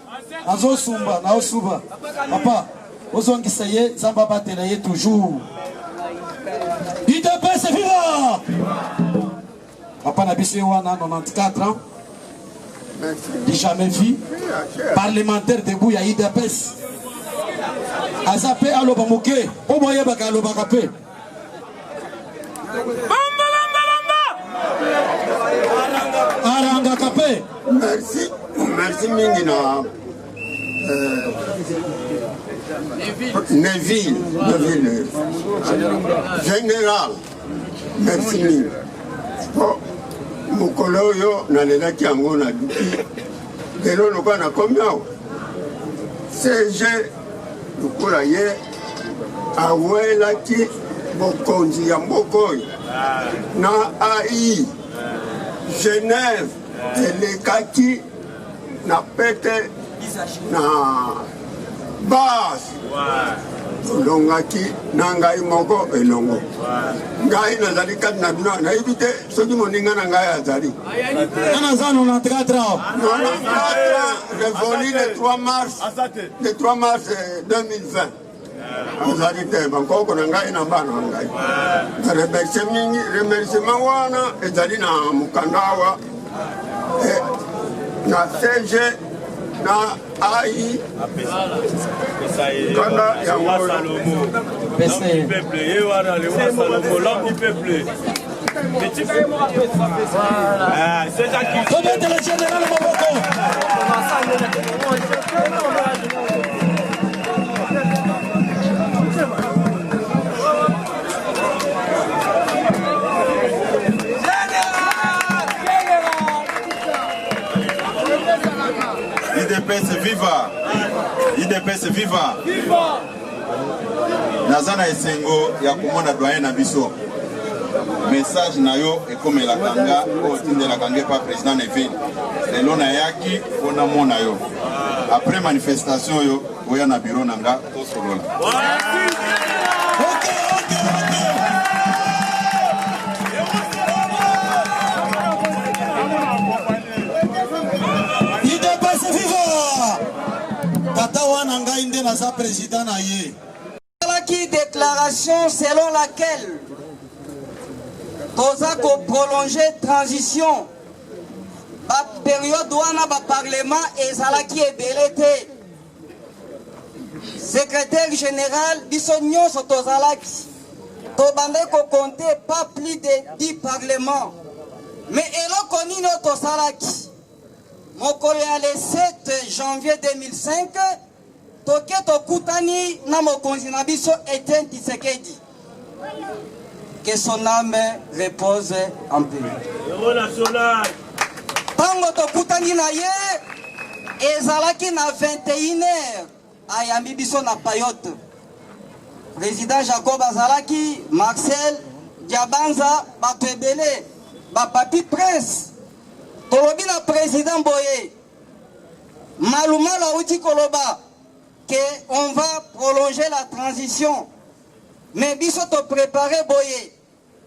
azo sumba na osuba. Papa, ozongisa ye zamba batela ye toujours. IDPS viva. Papa na biso wana 94 ans. J'ai jamais vu parlementaire debout ya IDPS. Azape aloba moke, po moye baka aloba kape. Aranga Kapé. Merci Mingina. Neville. Général. Merci Ming. Mukolo yo nalela kiango na duki. Kelo noka na komiao. CG lukula ye awela ki bokonzi ya mbokoy na AI Genève elekaki na pete na base olongaki na ngai moko elongo ngai nazali kati na bino nayebi te soki moninga na ngai azali naza 94 ans révolu le 3 mars 2020 azali te bankoko na ngai na bana na ngai remerciement wana ezali na mokanda awa na CG na AI kanda yango IDPS viva. IDPS viva. Nazana esengo ya komona doyen na biso. Message na yo ekomela kanga o tindela kanga pa président Neville. Lelo na yaki pona mona yo. Après manifestation yo oya na bureau nanga to solola. Qui déclaration selon laquelle Toza ko prolonger transition ba période wana ba parlement ezalaki ebele te secrétaire général biso nyonso tozalaki tobandai compter pas plus de 10 parlements. Mais eloko nini tosalaki mokolo ya le 7 janvier 2005 toke tokutani na mokonzi na biso Etienne Tshisekedi. Que son âme repose en paix. Tango tokutani na ye ezalaki na 21h ayambi biso na payote. Président Jacob azalaki, Marcel Diabanza, bato ebele, papi presse. Tolobi na président Boye. Malumala outi koloba que on va prolonger la transition. Mais biso to préparer Boye.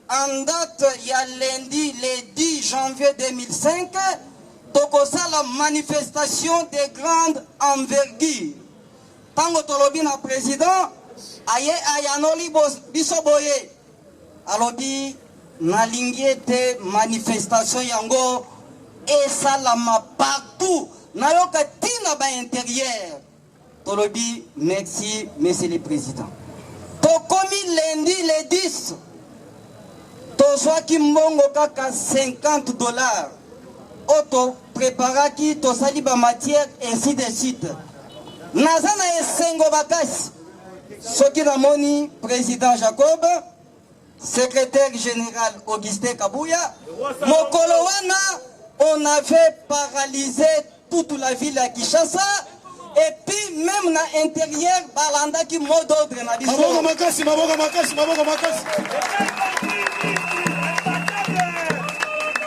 En date il y a lundi le 10 janvier 2005, tokosa la manifestation de grande envergure. Tango tolobi na président aye ayanoli biso Boye. Alobi nalingi ete manifestation yango esalama partout nayoka tina ba intérieur. Tolobi merci monsieur le président. Tokomi lundi le 10 tozwaki mbongo kaka $50 oto préparaki tosali ba matière ainsi de suite. Naza na esengo bakasi soki namoni président Jacob, secrétaire général Augustin Kabouya, mokolo wana on avait paralysé toute la ville à Kinshasa et puis même na intérieur balanda ki mot d'ordre na biso.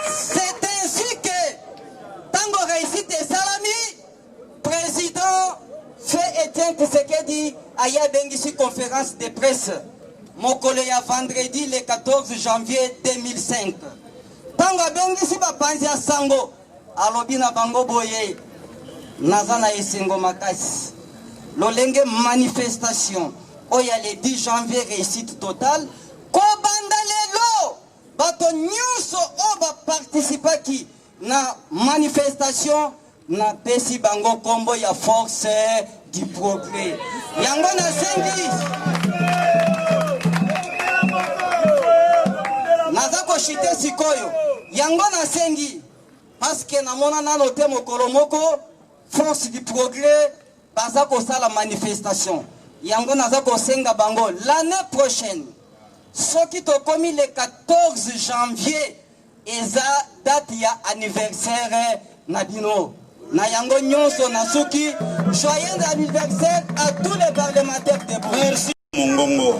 C'est ainsi que tango réussite salami président fait Etienne Tshisekedi aya bengisi conférence de presse mokolo ya vendredi le 14 janvier 2005. Tango bengisi bapanzi ya sango alobi na bango Boye nazana esengo makasi lolenge manifestation oya le 10 janvier réussite totale kobanda lelo bato nyonso o ba participaki na manifestation na pesi bango kombo ya force du progrès yango na sengi naza koshite sikoyo yango na sengi parce que namona nano te mokolo moko force du progrès baza kosala manifestation yango naza kosenga bango l'année prochaine soki tokomi le 14 janvier eza date ya anniversaire na bino na yango nyonso na suki joyeux anniversaire à tous les parlementaires de Boye. Merci Mongongo.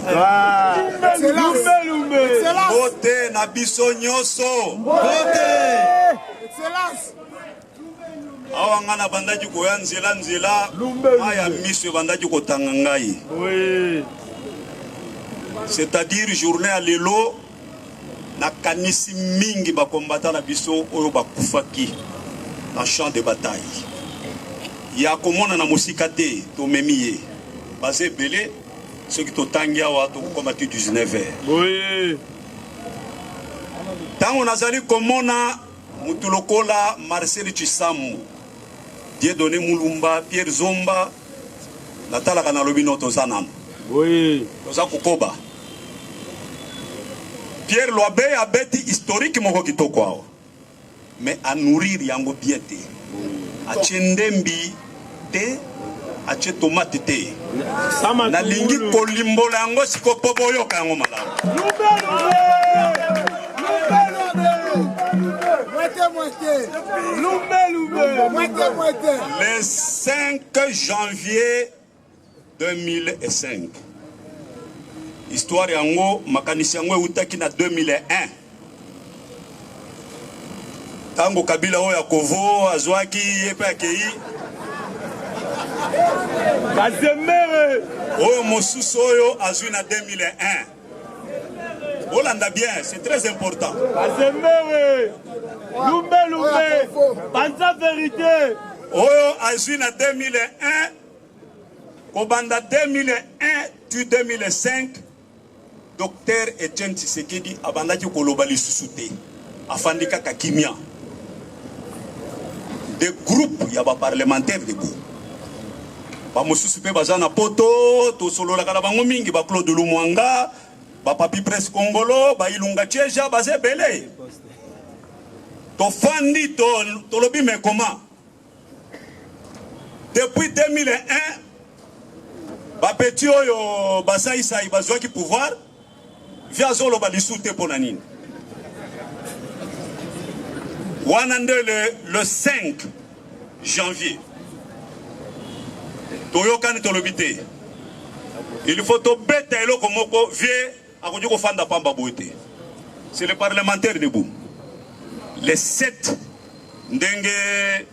Vote na biso nyonso. Vote. Excellence. Awa ngana bandaki koya nzela aya miso bandaki kotanga ngai. Oui. C'est-à-dire journée à lelo na kanisi mingi ba combattant na biso oyo bakufaki na champ de bataille. Ya komona na musika te to memiye. Basé belé ceux qui totangi awa to combattu 19h. Oui. Tango nazali komona mutulokola Marcel Chisamu. Dieudonné Mulumba, Pierre Zomba, Natala Kanalobino Tozanam. Oui. Toza Kokoba. Pierre Loabe a bêti historique moko kitoko. Mais à nourrir yango biete. A chendembi te, a che tomate te. Na lingi kolimbola yango sikopobo yoka yango malamu. Le 5 janvier 2005. Histoire yango makanisi yango utaki na 2001. Tango Kabila oya Kovo azwaki yepe akei. Kazemere. Oyo mosusu oyo azwi na 2001. Olanda bien, c'est très important. Kazemere. Lumbe, Banza vérité. Oyo azwi na 2001. Kobanda 2001 tu 2005. Docteur Etienne Tshisekedi abandaki koloba lisusu te. Afandika kakimia. Des groupes ya ba parlementaires debout. Ba mosusu pe bazana poto to solo la kala bango mingi ba Claude Lumwanga Papi Presse Congolo, Ilunga Tcheja, Bazé Belé. Tofandi, Tolobi, mais comment? Depuis 2001, Bapetio, Basaï Saï, Bazouaki pouvoir, via Zolo Balissoute pour Nanine. Wanande le 5 janvier. Toyokan Tolobité. Il faut te bêter le komoko vie à Kodjoko Fanda Pamba Bouete. C'est le parlementaire debout. Les 7 Ndenge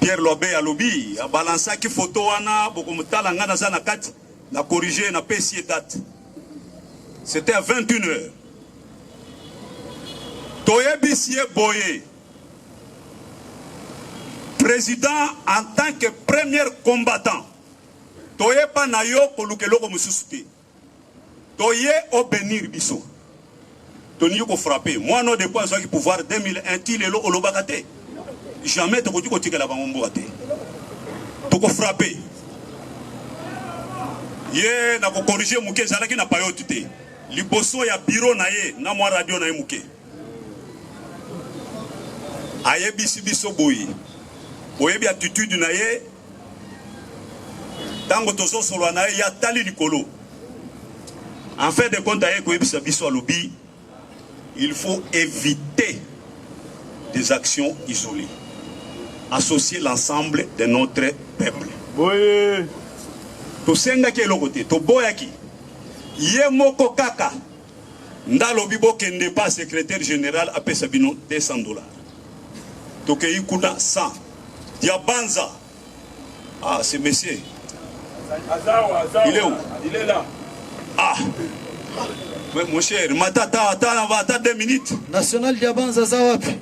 Pierre Lobé à lobby, a balancé qui photo wana, bokomutala ngana zana kat, na corrigé, na payé date. C'était à 21h. Toye Bissier Boye, président en tant que premier combattant. Toye Panayo Kolukelo Mususuke. Toye Obenir Bisso. Tony ko frappé. Moi, non, des points qui pouvoir 2001, Tilelo Olobakate. Jamais tu peux dire que la banque tu peux frapper. Yé, n'a pas corrigé Mouké, Zalaki n'a pas eu tout. Liboso ya bureau na ye, na moi radio na ye Mouké. Aye biso boyi. Boye bi attitude na ye. Tango tozo solo na ye ya tali likolo. En fait de compte aye ko bisa biso alobi, il faut éviter des actions isolées. Associer l'ensemble de notre peuple. Oui. To senga ki lokote, to boyaki. Ye moko kaka. Ndalobi bo kende pas secrétaire général a Pesabino $200. To ke ikuna 100. Diabanza. Ah, c'est monsieur. Il est où? Il est là. Ah. Mais mon cher, attends 2 minutes. National Diabanza Zawapi.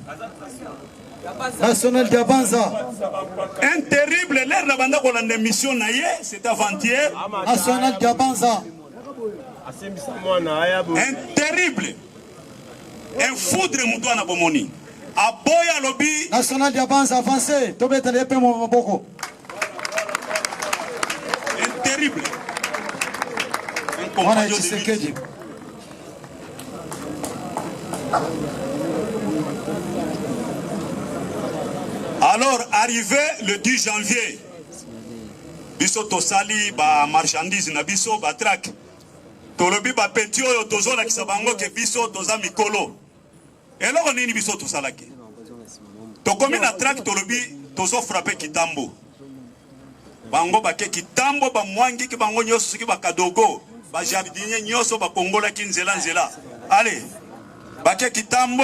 National Diabanza. Un terrible, l'air de banda qu'on a une émission, c'est avant-hier. National Diabanza. Un terrible. Un foudre Moutouana Bomoni. A Boya Lobby. National Diabanza avancé. Tobeta Lepe Moboko. Un terrible. Un On a compagnon dit de vie. Alors, arrivé le 10 janvier, biso tosali ba marchandise na biso ba track. Tolobi ba petio yo tozola kisabango ke biso toza mikolo. Eloko nini biso tosalaki? Tokomi na track tolobi tozo frapper kitambo. Bango ba ke kitambo ba mwangi ki bango nyoso ki ba kadogo, ba jardinier nyoso ba kongola ki nzela nzela. Allez, ba ke kitambo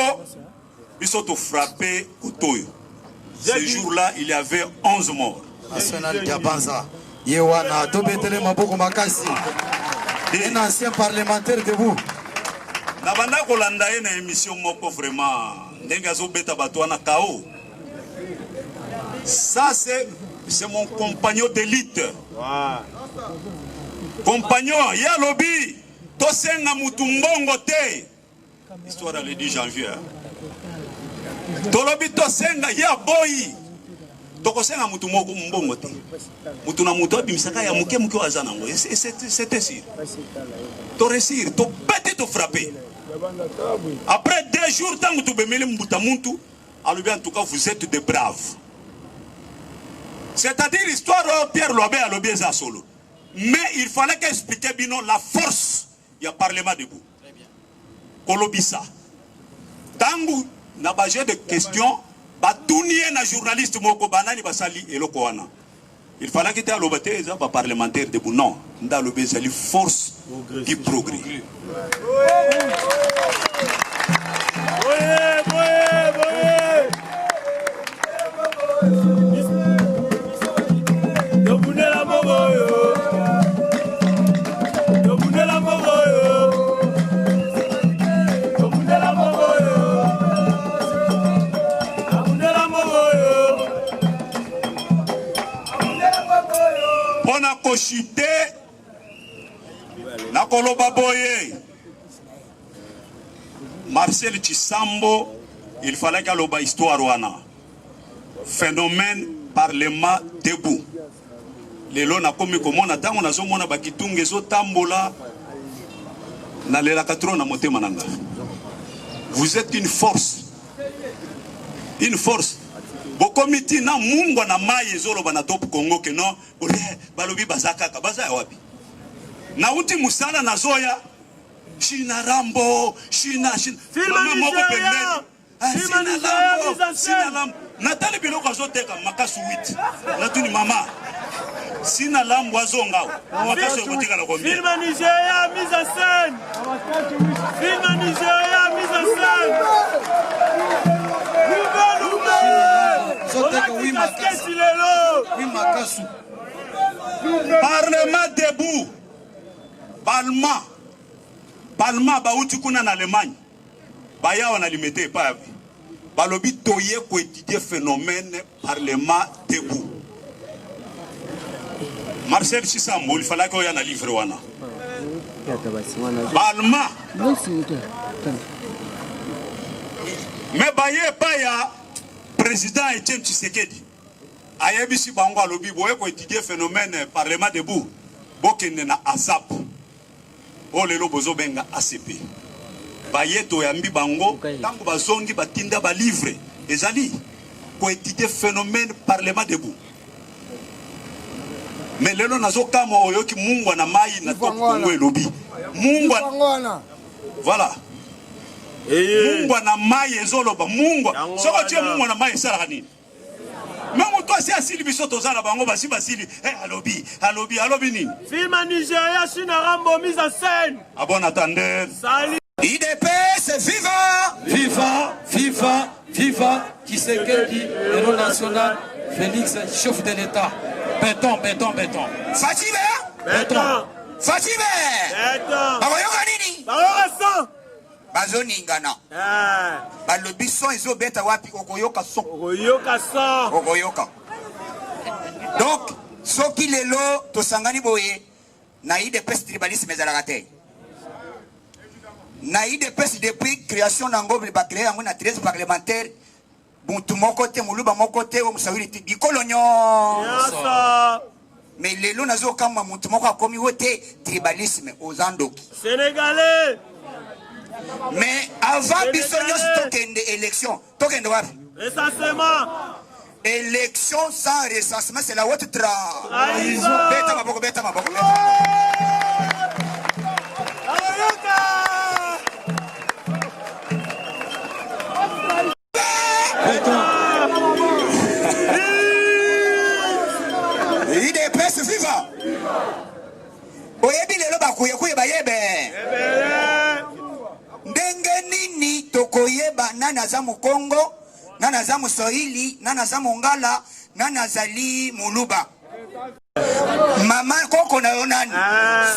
biso to frapper kotoyo. Ce jour-là, il y avait 11 morts. National Diabanza. Yewana, Tobetele Maboko Makasi. Un ancien parlementaire debout. Nabanda Kolanda une émission moko vraiment. Nengazo beta batouana KO. Ça c'est mon compagnon d'élite. Compagnon, ya lobby. Tosenga mutumbongo te. Histoire le 10 janvier. Tolobi tosenga ya boy. Tokosenga mutu moko mbongo te. Mutu na mutu abimisaka ya muke muke wazana ngo. C'était sûr. To réussir, to péter, to frapper. Après 2 jours tant que tu bemele mbuta muntu, alobi en tout cas vous êtes des braves. C'est-à-dire l'histoire Pierre Lobé alobi za solo. Mais il fallait qu'expliquer bino la force ya parlement debout. Kolobisa. Tangu na baje de questions batounie na journaliste moko banani basali eloko wana. Il fallait que tu aies l'obété za ba parlementaire debout non nda lobe zali force du progrès. Koshite na koloba boye Marcel Chisambo, il fallait qu'à l'oba histoire wana phénomène parlement debout lelo na komi komona tango na zomona bakitunge zo tambola nalelaka trop na motema nanga. Vous êtes une force. Une force. Bokomiti na mungwa na mai ezoloba na top Congo ke no balobi bazaka ka baza wapi. Na uti musala na zoya China Rambo China mama moko pembeni. Sina lambo. Natali biloko azoteka makasu 8. Natuni mama. Sina lambo azonga. Makasu kotika la combien? Film Nigeria mise en scène. Film Nigeria mise en scène. Parlement debout. Parlement bauti kuna na Allemagne. Baya wana limité pas. Balobi toye ko étudier phénomène parlement debout. Marcel Chisambo il fallait qu'il y ait un livre wana. Parlement. Mais baye pas ya président Etienne Tshisekedi. Ayebisi bango alobi boye ko étudier phénomène parlement debout. Bokende na ASAP. O lelo bozo benga ACP. Baye to yambi bango tango bazongi batinda ba livre ezali ko étudier phénomène parlement debout. Mais lelo nazo kama oyoki mungwa na mai na top Congo elobi. Mungwa. Voilà. Mungwa na mai ezoloba mungwa. Soko tie mungwa na mai esala nini? Même toi si asili bisoto zala bango basi basili alobi nini? Film Nigeria China Rambo mise en scène. Ah bon attendez. Salut. IDPS viva! Viva Tshisekedi, héros national, Félix, chef de l'État. Béton. Fatime! Béton. Fatime! Béton. Bakoyoka nini? Bakoyoka bazoningana. Balobi son ezobeta wapi okoyoka son. Okoyoka. Donc, soki lelo tosangani boye na IDPS tribalisme ezalaka te. Na IDPS depuis création nango ba créer yango na 13 parlementaire buntu moko te muluba moko te o musawiri ti bikolonyo. Mais lelo nazo kama muntu moko akomi wote tribalisme aux andoki. Sénégalais. Mais avant bisognos tokende élection, tokende wapi? Recensement. Élection sans recensement, c'est la haute tra. Beta maboko. IDPS viva. Oyebi lelo bakuye bayebe. Ndenge nini tokoyeba nana za Mukongo, nana za Muswahili, nana za Mongala, nana zali Muluba. Mama koko na yonani.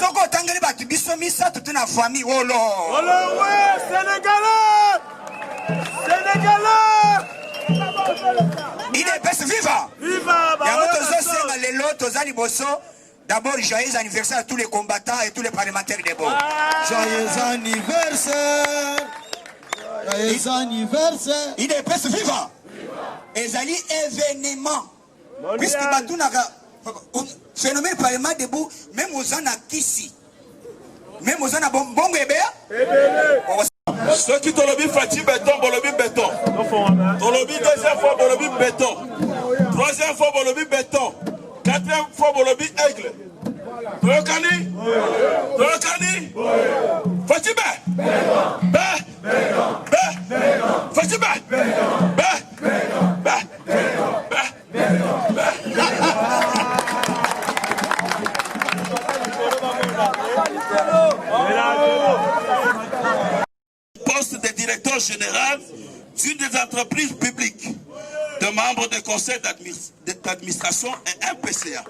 Soko tangeli batu biso misa tutuna famille wolo. Wolo ouais, Sénégalais. IDPS viva. Viva. Yango tozosenga lelo tozali boso. D'abord, joyeux anniversaire à tous les combattants et tous les parlementaires de Bo. Joyeux anniversaire. Joyeux anniversaire. IDPS viva. Ezali événement. Puisque Batunaka, phénomène parlement debout, même aux ans à Kissi, même aux ans à Bongo Ebea. Ceux qui t'ont le Fati béton, bolobi béton. Tolobi deuxième fois, bolobi béton. Troisième fois, bolobi béton. Quatrième fois, bolobi aigle. Toyokani? Fati bé. Fati bé. Poste de directeur général d'une des entreprises publiques, de membres du conseil d'administration et un PCA.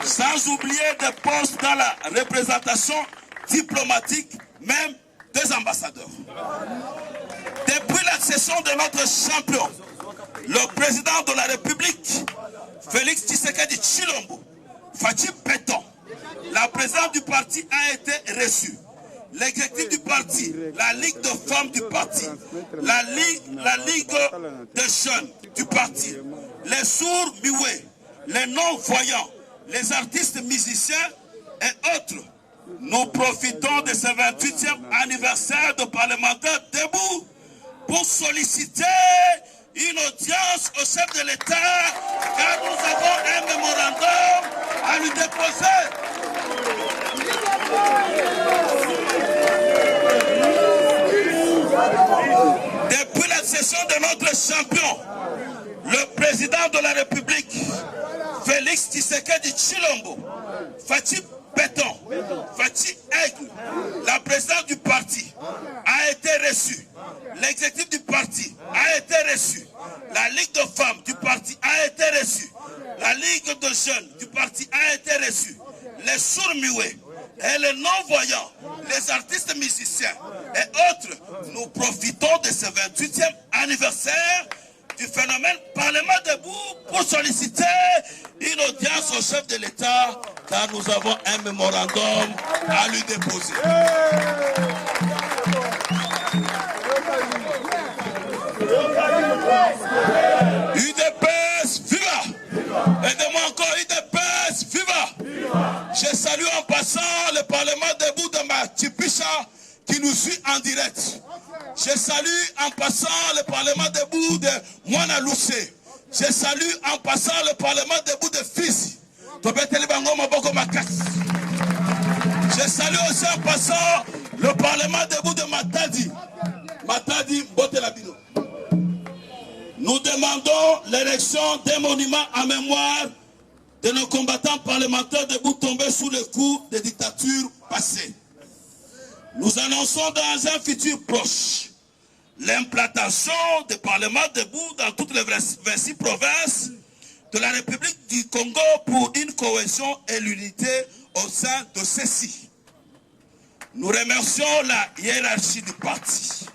Sans oublier des postes dans la représentation diplomatique, même des ambassadeurs. Depuis l'accession de notre champion, le président de la République, Félix Tshisekedi Tshilombo, Fatim Péton, la présidente du parti a été reçue. L'exécutif du parti, la Ligue de femmes du parti, la Ligue des jeunes du parti, les sourds muets, les non-voyants, les artistes musiciens et autres nous profitons de ce 28e anniversaire de parlementaires debout pour solliciter une audience au chef de l'État, car nous avons un mémorandum à lui déposer. Depuis la session de notre champion, le président de la République, Félix Tshisekedi Tshilombo, Fatih Béton, Fatih Aigle, la présidente du parti, a été reçue. L'exécutif du parti a été reçu. La Ligue de femmes du parti a été reçue. La Ligue de jeunes du parti a été reçue. Les sourds-muets et les non-voyants, les artistes musiciens et autres, nous profitons de ce 28e anniversaire du phénomène Parlement debout pour solliciter une audience au chef de l'État, car nous avons un mémorandum à lui déposer. UDPS, viva! Aidez-moi encore, UDPS, viva! Je salue en passant le Parlement debout de Matipicha qui nous suit en direct. Je salue en passant le Parlement debout de Mwana Loussé. Je salue en passant le Parlement debout de Fils. Je salue aussi en passant le Parlement debout de Matadi. Matadi Botelabino. Nous demandons l'érection d'un monument en mémoire de nos combattants parlementaires debout tombés sous le coup des dictatures passées. Nous annonçons dans un futur proche l'implantation des parlements debout dans toutes les 26 provinces de la République du Congo pour une cohésion et l'unité au sein de ceux-ci. Nous remercions la hiérarchie du parti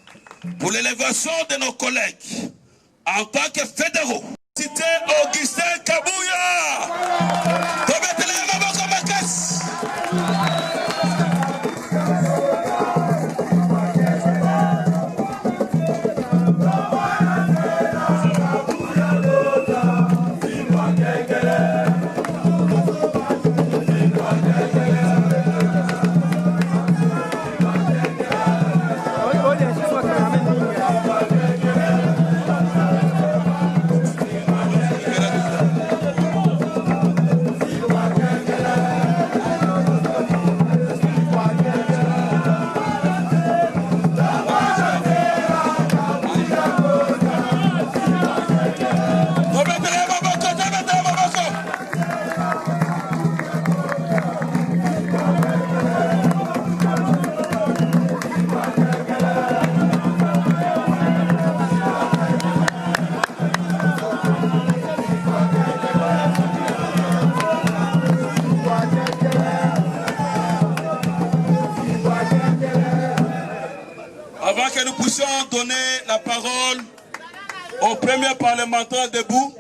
pour l'élévation de nos collègues en tant que fédéraux. Cité Augustin Kabouya. Avant que nous puissions donner la parole aux premiers parlementaires debout,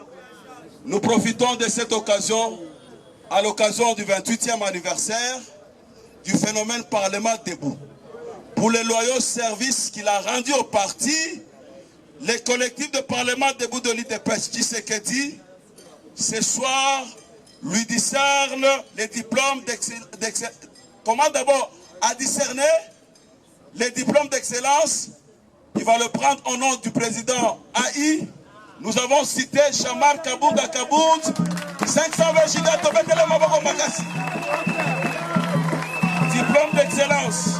nous profitons de cette occasion, à l'occasion du 28e anniversaire du phénomène Parlement debout. Pour les loyaux services qu'il a rendus au parti, les collectifs de Parlement debout de l'UDPS Tshisekedi, ce soir, lui discernent les diplômes d'excellence. Comment d'abord à discerner les diplômes d'excellence? Il va le prendre au nom du président AI. Nous avons cité Chamar Kabound à Kabound, 520 gigas Tobetele Maboko Makasi. Diplôme d'excellence,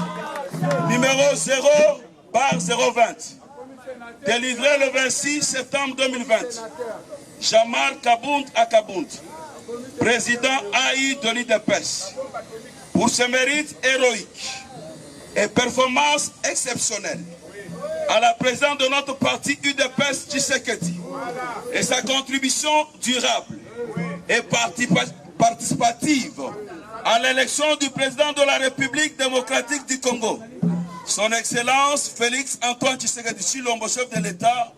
numéro 0/020, délivré le 26 septembre 2020. Chamar Kabound à Kabound, président AI de l'UDPS, pour ses mérites héroïques et performances exceptionnelles à la présidence de notre parti UDPS Tshisekedi et sa contribution durable et participative à l'élection du président de la République démocratique du Congo, son Excellence Félix Antoine Tshisekedi Tshilombo, chef de l'État,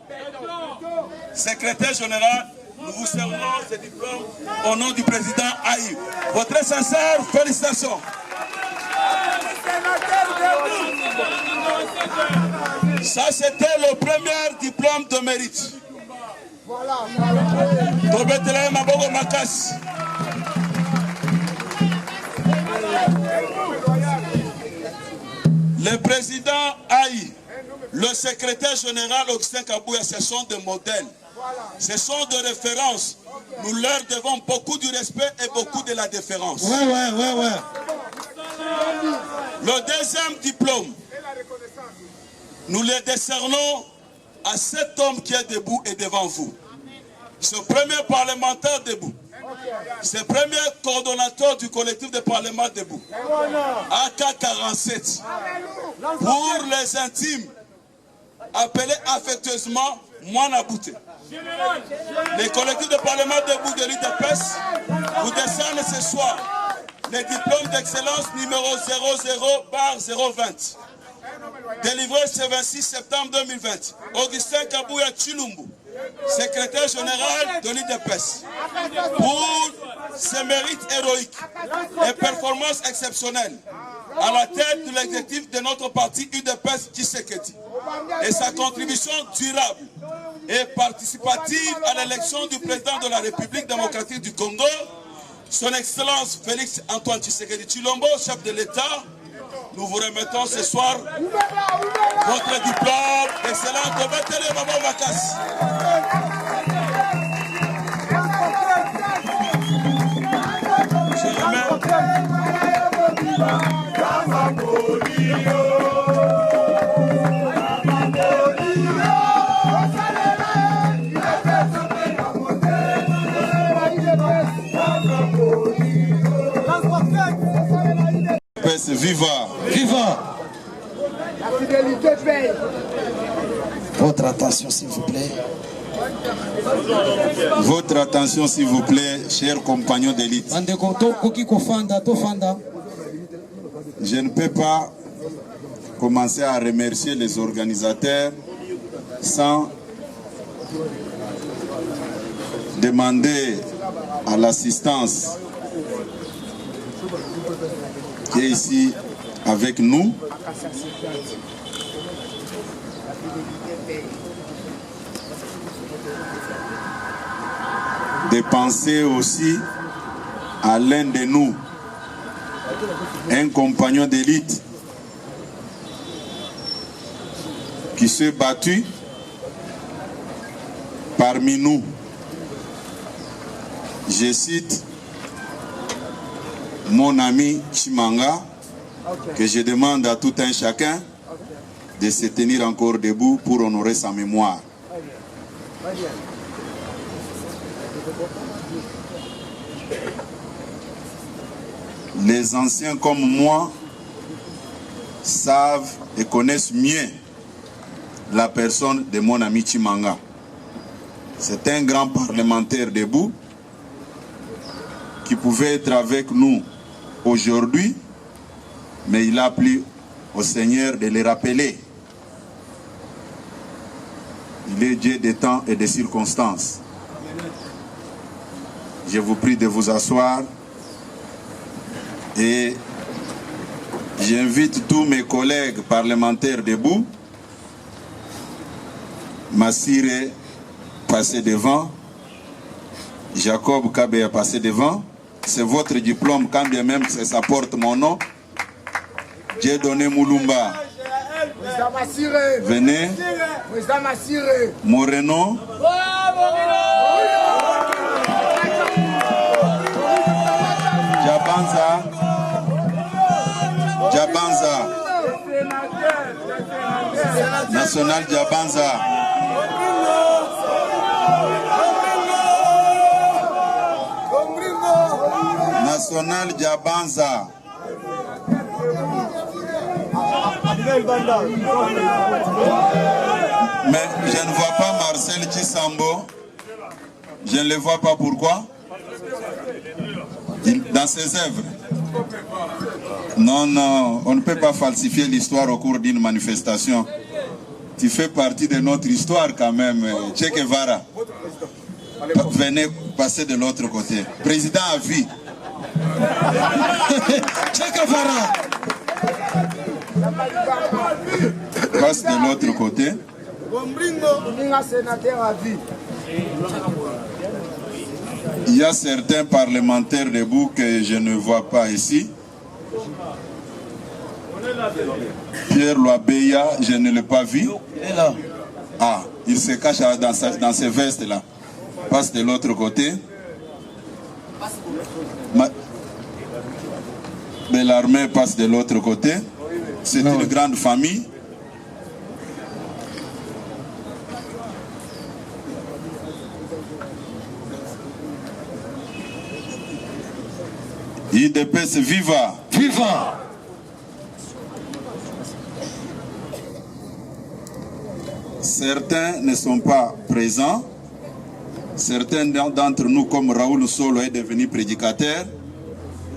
secrétaire général. Nous vous servons ce diplôme au nom du président AI. Votre très sincère félicitations. Ça, c'était le premier diplôme de mérite. Tobetele Maboko Makas. Le président Aïe, le secrétaire général Augustin Kabouya, ce sont des modèles. Ce sont des références. Nous leur devons beaucoup du respect et beaucoup de la déférence. Ouais. Le deuxième diplôme, nous le décernons à cet homme qui est debout et devant vous. Ce premier parlementaire debout. Ce premier coordonnateur du collectif de parlement debout. AK-47. Pour les intimes, appelés affectueusement Moana Bouté. Les collectifs de parlement debout de l'UDPS vous décernent ce soir les diplômes d'excellence numéro 00/020. Délivré ce 26 septembre 2020. Augustin Kabouya Chilumbu, secrétaire général de l'UDPS, pour ses mérites héroïques et performances exceptionnelles à la tête de l'exécutif de notre parti UDPS Tshisekedi et sa contribution durable et participative à l'élection du président de la République démocratique du Congo, son Excellence Félix Antoine Tshisekedi Tshilombo, chef de l'État. Nous vous remettons ce soir votre diplôme d'excellence de Betele Babo Makas. Je remets. Viva! Viva! La fidélité paye. Votre attention, s'il vous plaît. Votre attention, s'il vous plaît, chers compagnons d'élite. Je ne peux pas commencer à remercier les organisateurs sans demander à l'assistance qui est ici avec nous de penser aussi à l'un de nous, un compagnon d'élite qui s'est battu parmi nous. Je cite mon ami Chimanga, que je demande à tout un chacun de se tenir encore debout pour honorer sa mémoire. Les anciens comme moi savent et connaissent mieux la personne de mon ami Chimanga. C'est un grand parlementaire debout qui pouvait être avec nous aujourd'hui, mais il a plu au Seigneur de les rappeler. Il est Dieu des temps et des circonstances. Je vous prie de vous asseoir et j'invite tous mes collègues parlementaires debout. Massire passer devant, Jacob Kabé a passé devant. C'est votre diplôme, quand bien même ça porte mon nom. J'ai donné Moulumba. Venez. Moreno. Jabanza. Jabanza. National Jabanza. National Jabanza. Mais je ne vois pas Marcel Chisambo. Je ne le vois pas. Pourquoi? Dans ses œuvres. Non, non, on ne peut pas falsifier l'histoire au cours d'une manifestation. Tu fais partie de notre histoire quand même. Che Guevara. Venez passer de l'autre côté. Président à vie. Che Guevara. Passe de l'autre côté. Il y a certains parlementaires debout que je ne vois pas ici. Pierre Loabeya, je ne l'ai pas vu. Il est là. Ah, il se cache dans ses vestes là. Passe de l'autre côté. Bellarmé passe de l'autre côté. C'est une grande famille. IDPS viva! Viva! Certains ne sont pas présents. Certains d'entre nous, comme Raoul Solo est devenu prédicateur,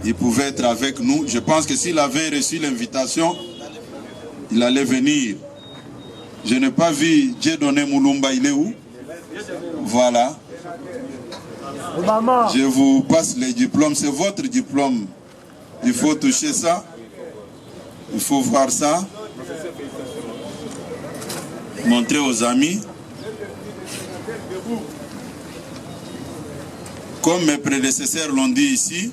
il pouvait être avec nous. Je pense que s'il avait reçu l'invitation, il allait venir. Je n'ai pas vu Dieudonné Moulumba, il est où? Voilà. Je vous passe les diplômes, c'est votre diplôme. Il faut toucher ça. Il faut voir ça. Montrer aux amis. Comme mes prédécesseurs l'ont dit ici,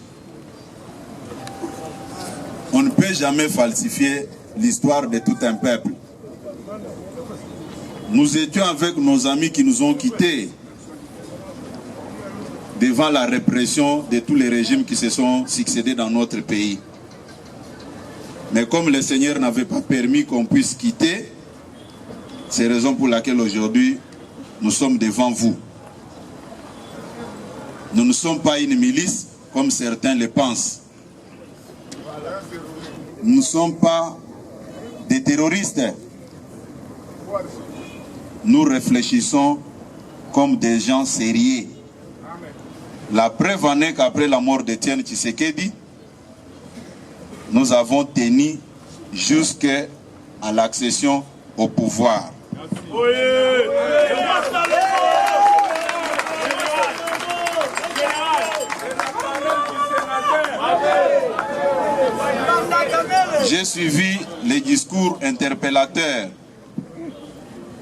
on ne peut jamais falsifier l'histoire de tout un peuple. Nous étions avec nos amis qui nous ont quittés devant la répression de tous les régimes qui se sont succédés dans notre pays. Mais comme le Seigneur n'avait pas permis qu'on puisse quitter, c'est la raison pour laquelle aujourd'hui nous sommes devant vous. Nous ne sommes pas une milice comme certains le pensent. Nous ne sommes pas des terroristes. Nous réfléchissons comme des gens sérieux. La preuve en est qu'après la mort d'Étienne Tshisekedi, nous avons tenu jusqu'à l'accession au pouvoir. J'ai suivi les discours interpellateurs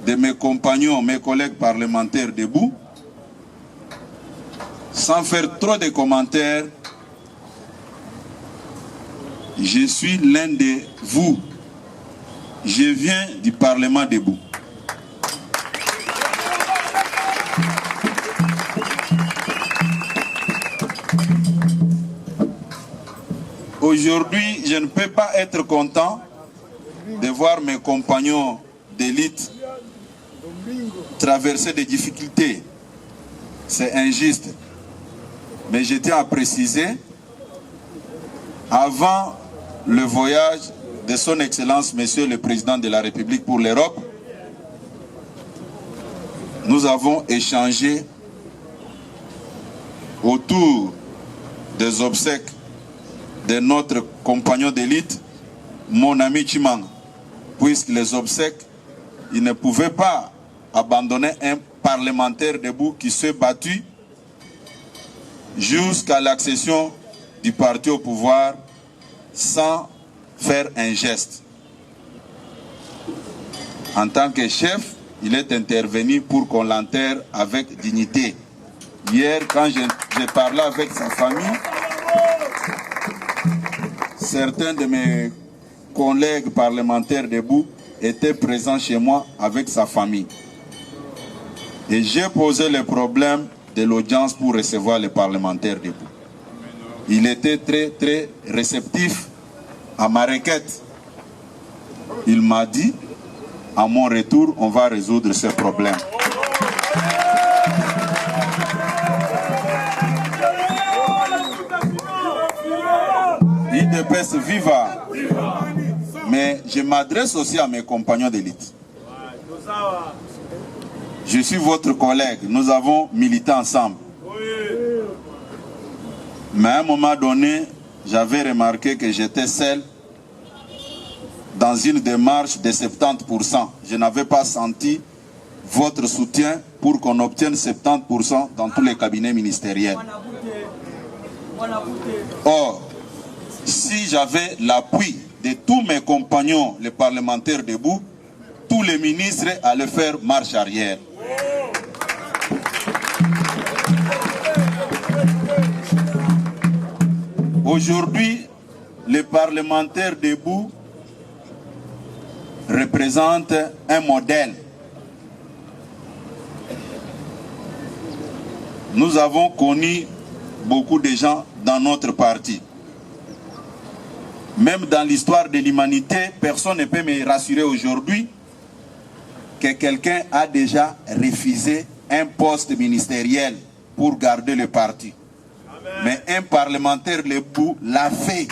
de mes compagnons, mes collègues parlementaires debout. Sans faire trop de commentaires, je suis l'un de vous. Je viens du Parlement debout. Aujourd'hui, je ne peux pas être content de voir mes compagnons d'élite traverser des difficultés. C'est injuste. Mais je tiens à préciser, avant le voyage de son Excellence, Monsieur le Président de la République pour l'Europe, nous avons échangé autour des obsèques de notre compagnon d'élite, mon ami Chimang, puisque les obsèques, il ne pouvait pas abandonner un parlementaire debout qui s'est battu jusqu'à l'accession du parti au pouvoir sans faire un geste. En tant que chef, il est intervenu pour qu'on l'enterre avec dignité. Hier, quand j'ai parlé avec sa famille, certains de mes collègues parlementaires debout étaient présents chez moi avec sa famille. Et j'ai posé le problème de l'audience pour recevoir les parlementaires debout. Il était très réceptif à ma requête. Il m'a dit, à mon retour, on va résoudre ce problème. IDPS viva. Mais je m'adresse aussi à mes compagnons d'élite. Je suis votre collègue, nous avons milité ensemble. Mais à un moment donné, j'avais remarqué que j'étais seul dans une démarche de 70%. Je n'avais pas senti votre soutien pour qu'on obtienne 70% dans tous les cabinets ministériels. Or, si j'avais l'appui de tous mes compagnons, les parlementaires debout, tous les ministres allaient faire marche arrière. Aujourd'hui, les parlementaires debout représente un modèle. Nous avons connu beaucoup de gens dans notre parti. Même dans l'histoire de l'humanité, personne ne peut me rassurer aujourd'hui que quelqu'un a déjà refusé un poste ministériel pour garder le parti. Mais un parlementaire Lebou l'a fait.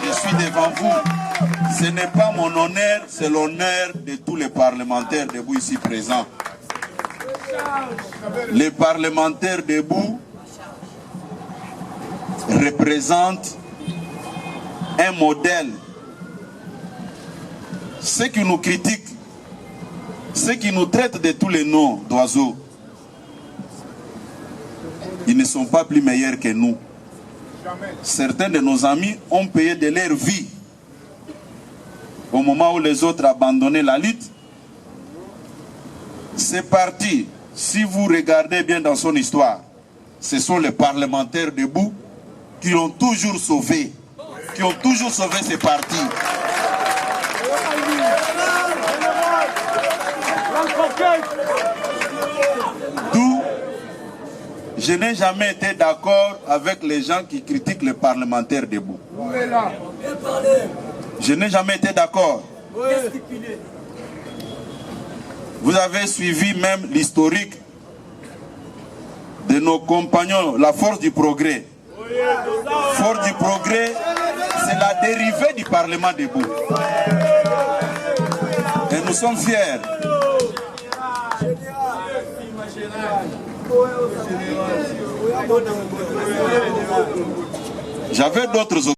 Je suis devant vous. Ce n'est pas mon honneur, c'est l'honneur de tous les parlementaires debout ici présents. Les parlementaires debout représentent un modèle. Ceux qui nous critiquent, ceux qui nous traitent de tous les noms d'oiseaux, ils ne sont pas plus meilleurs que nous. Certains de nos amis ont payé de leur vie au moment où les autres abandonnaient la lutte. C'est parti. Si vous regardez bien dans son histoire, ce sont les parlementaires debout qui l'ont toujours sauvé, qui ont toujours sauvé ces partis. D'où je n'ai jamais été d'accord avec les gens qui critiquent les parlementaires debout. Je n'ai jamais été d'accord. Vous avez suivi même l'historique de nos compagnons, la force du progrès. Force du progrès, c'est la dérivée du Parlement debout. Et nous sommes fiers. J'avais d'autres options.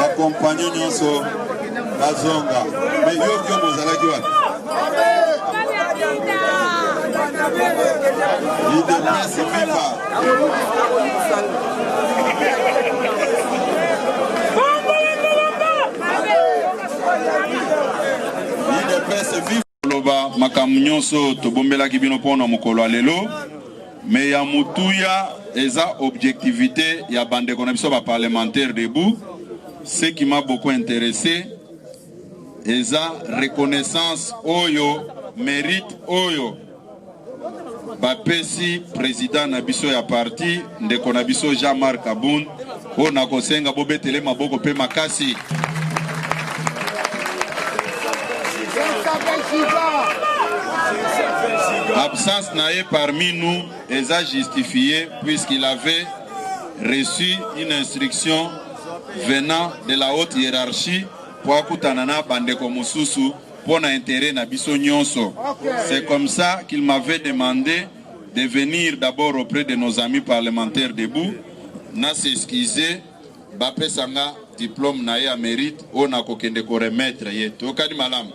Accompagné Nyonso Bazonga. Mais yo mozalaki wapi? IDPS viva. IDPS viva. Loba makambo nyonso tobombelaki bino mpona mokolo lelo. Mais ya mutuya eza objectivité ya bandeko na biso ba parlementaire debout. Ce qui m'a beaucoup intéressé, eza reconnaissance oyo, mérite oyo. Bapesi président na biso ya parti, ndeko na biso Jean-Marc Kabound, o na kosenga bobetele maboko pe makasi. Absence nae parmi nous eza justifiée puisqu'il avait reçu une instruction venant de la haute hiérarchie pour akutanana bandeko mususu pour intérêt na biso nyonso. C'est comme ça qu'il m'avait demandé de venir d'abord auprès de nos amis parlementaires debout, na s'excuser, bapé sanga diplôme na ye a mérite, on a kokende ko remettre ye. Tokani malam.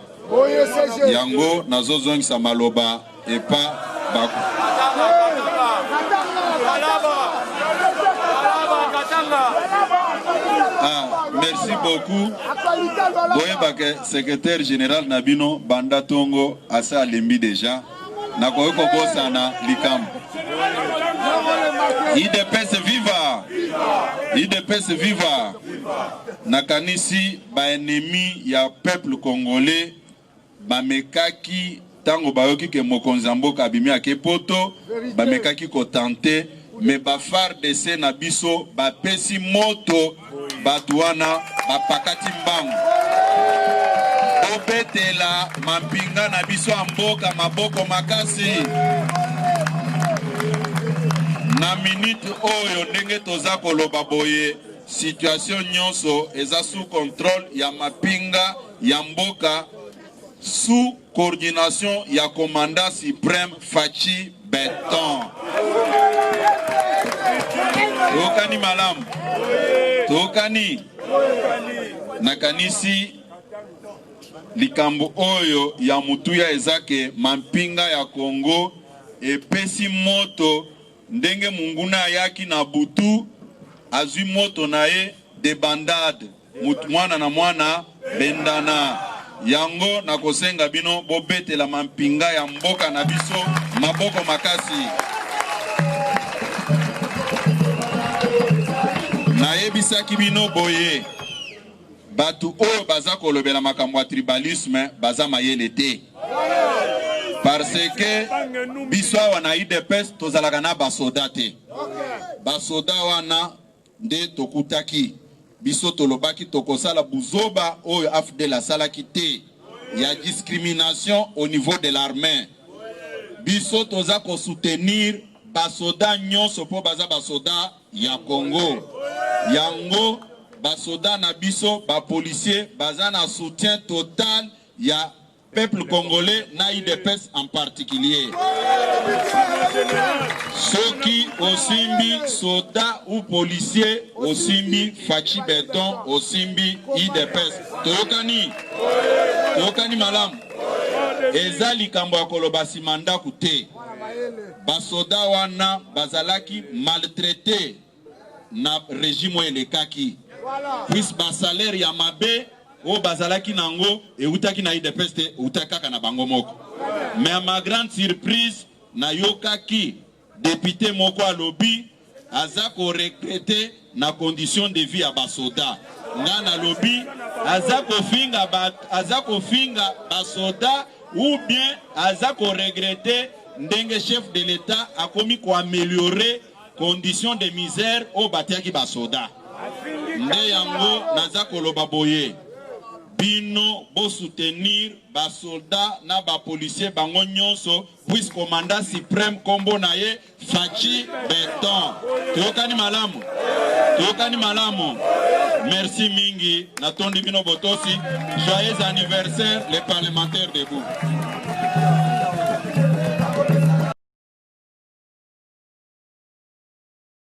Yango nazo zongisa maloba et pas bako. Ah, merci beaucoup. Boyeba ke secrétaire général Nabino Banda Tongo asa lembi déjà. Nakoyoko bosana likam. IDPS viva. IDPS viva. Nakanisi ba ennemi ya peuple congolais bamekaki tango bayoki ke mokonzi mboka abimi akepoto bamekaki ko tenter mais ba FARDC na biso ba pesi moto batuana ba pakati mbangu obetela mampinga na biso mboka maboko makasi na minute oyo ndenge toza koloba boye situation nyonso eza sous contrôle ya mapinga ya mboka sous coordination ya commandant suprême Fachi Beton. Tokani malam. Tokani. Nakanisi likambo oyo ya mutuya ezake mampinga ya Congo epesi moto ndenge munguna yaki na butu azwi moto na ye de bandade mwana na mwana bendana yango na kosenga bino bobetela mampinga ya mboka na biso maboko makasi na yebisaki bino boye batu oyo baza kolobela makambo ya tribalisme baza mayele te parce que biso awa na IDPS tozalaka na basoda te basoda wana nde tokutaki biso tolobaki tokosala buzoba oyo AFDEL asalaki te ya discrimination au niveau de l'armée biso toza ko soutenir basoda nyonso po baza basoda ya Congo yango basoda na biso ba policier baza na soutien total ya peuple congolais na IDPS en particulier. Ceux qui osimbi soda ou policier osimbi Fachi Beton osimbi IDPS. Tokani malam. Eza likambo ya koloba simanda kute. Basoda wana bazalaki maltraité na régime elekaki. Puis ba salaire ya mabe o bazalaki nango e utaki na IDPS te utakaka na bango moko. Mais à ma grande surprise na yokaki député moko alobi azako regretter na condition de vie ya basoda. Nga na lobi azako finga basoda ou bien azako regretter ndenge chef de l'État a commis ko améliorer condition de misère au batiaki basoda. Nde yango nazako loba boye. Bino bo soutenir ba soldat na ba policier bango nyonso puisque commandant suprême kombo na ye Fachi Beton. Tokani malamu. Merci mingi. Natondi bino botosi. Joyeux anniversaire les parlementaires debout.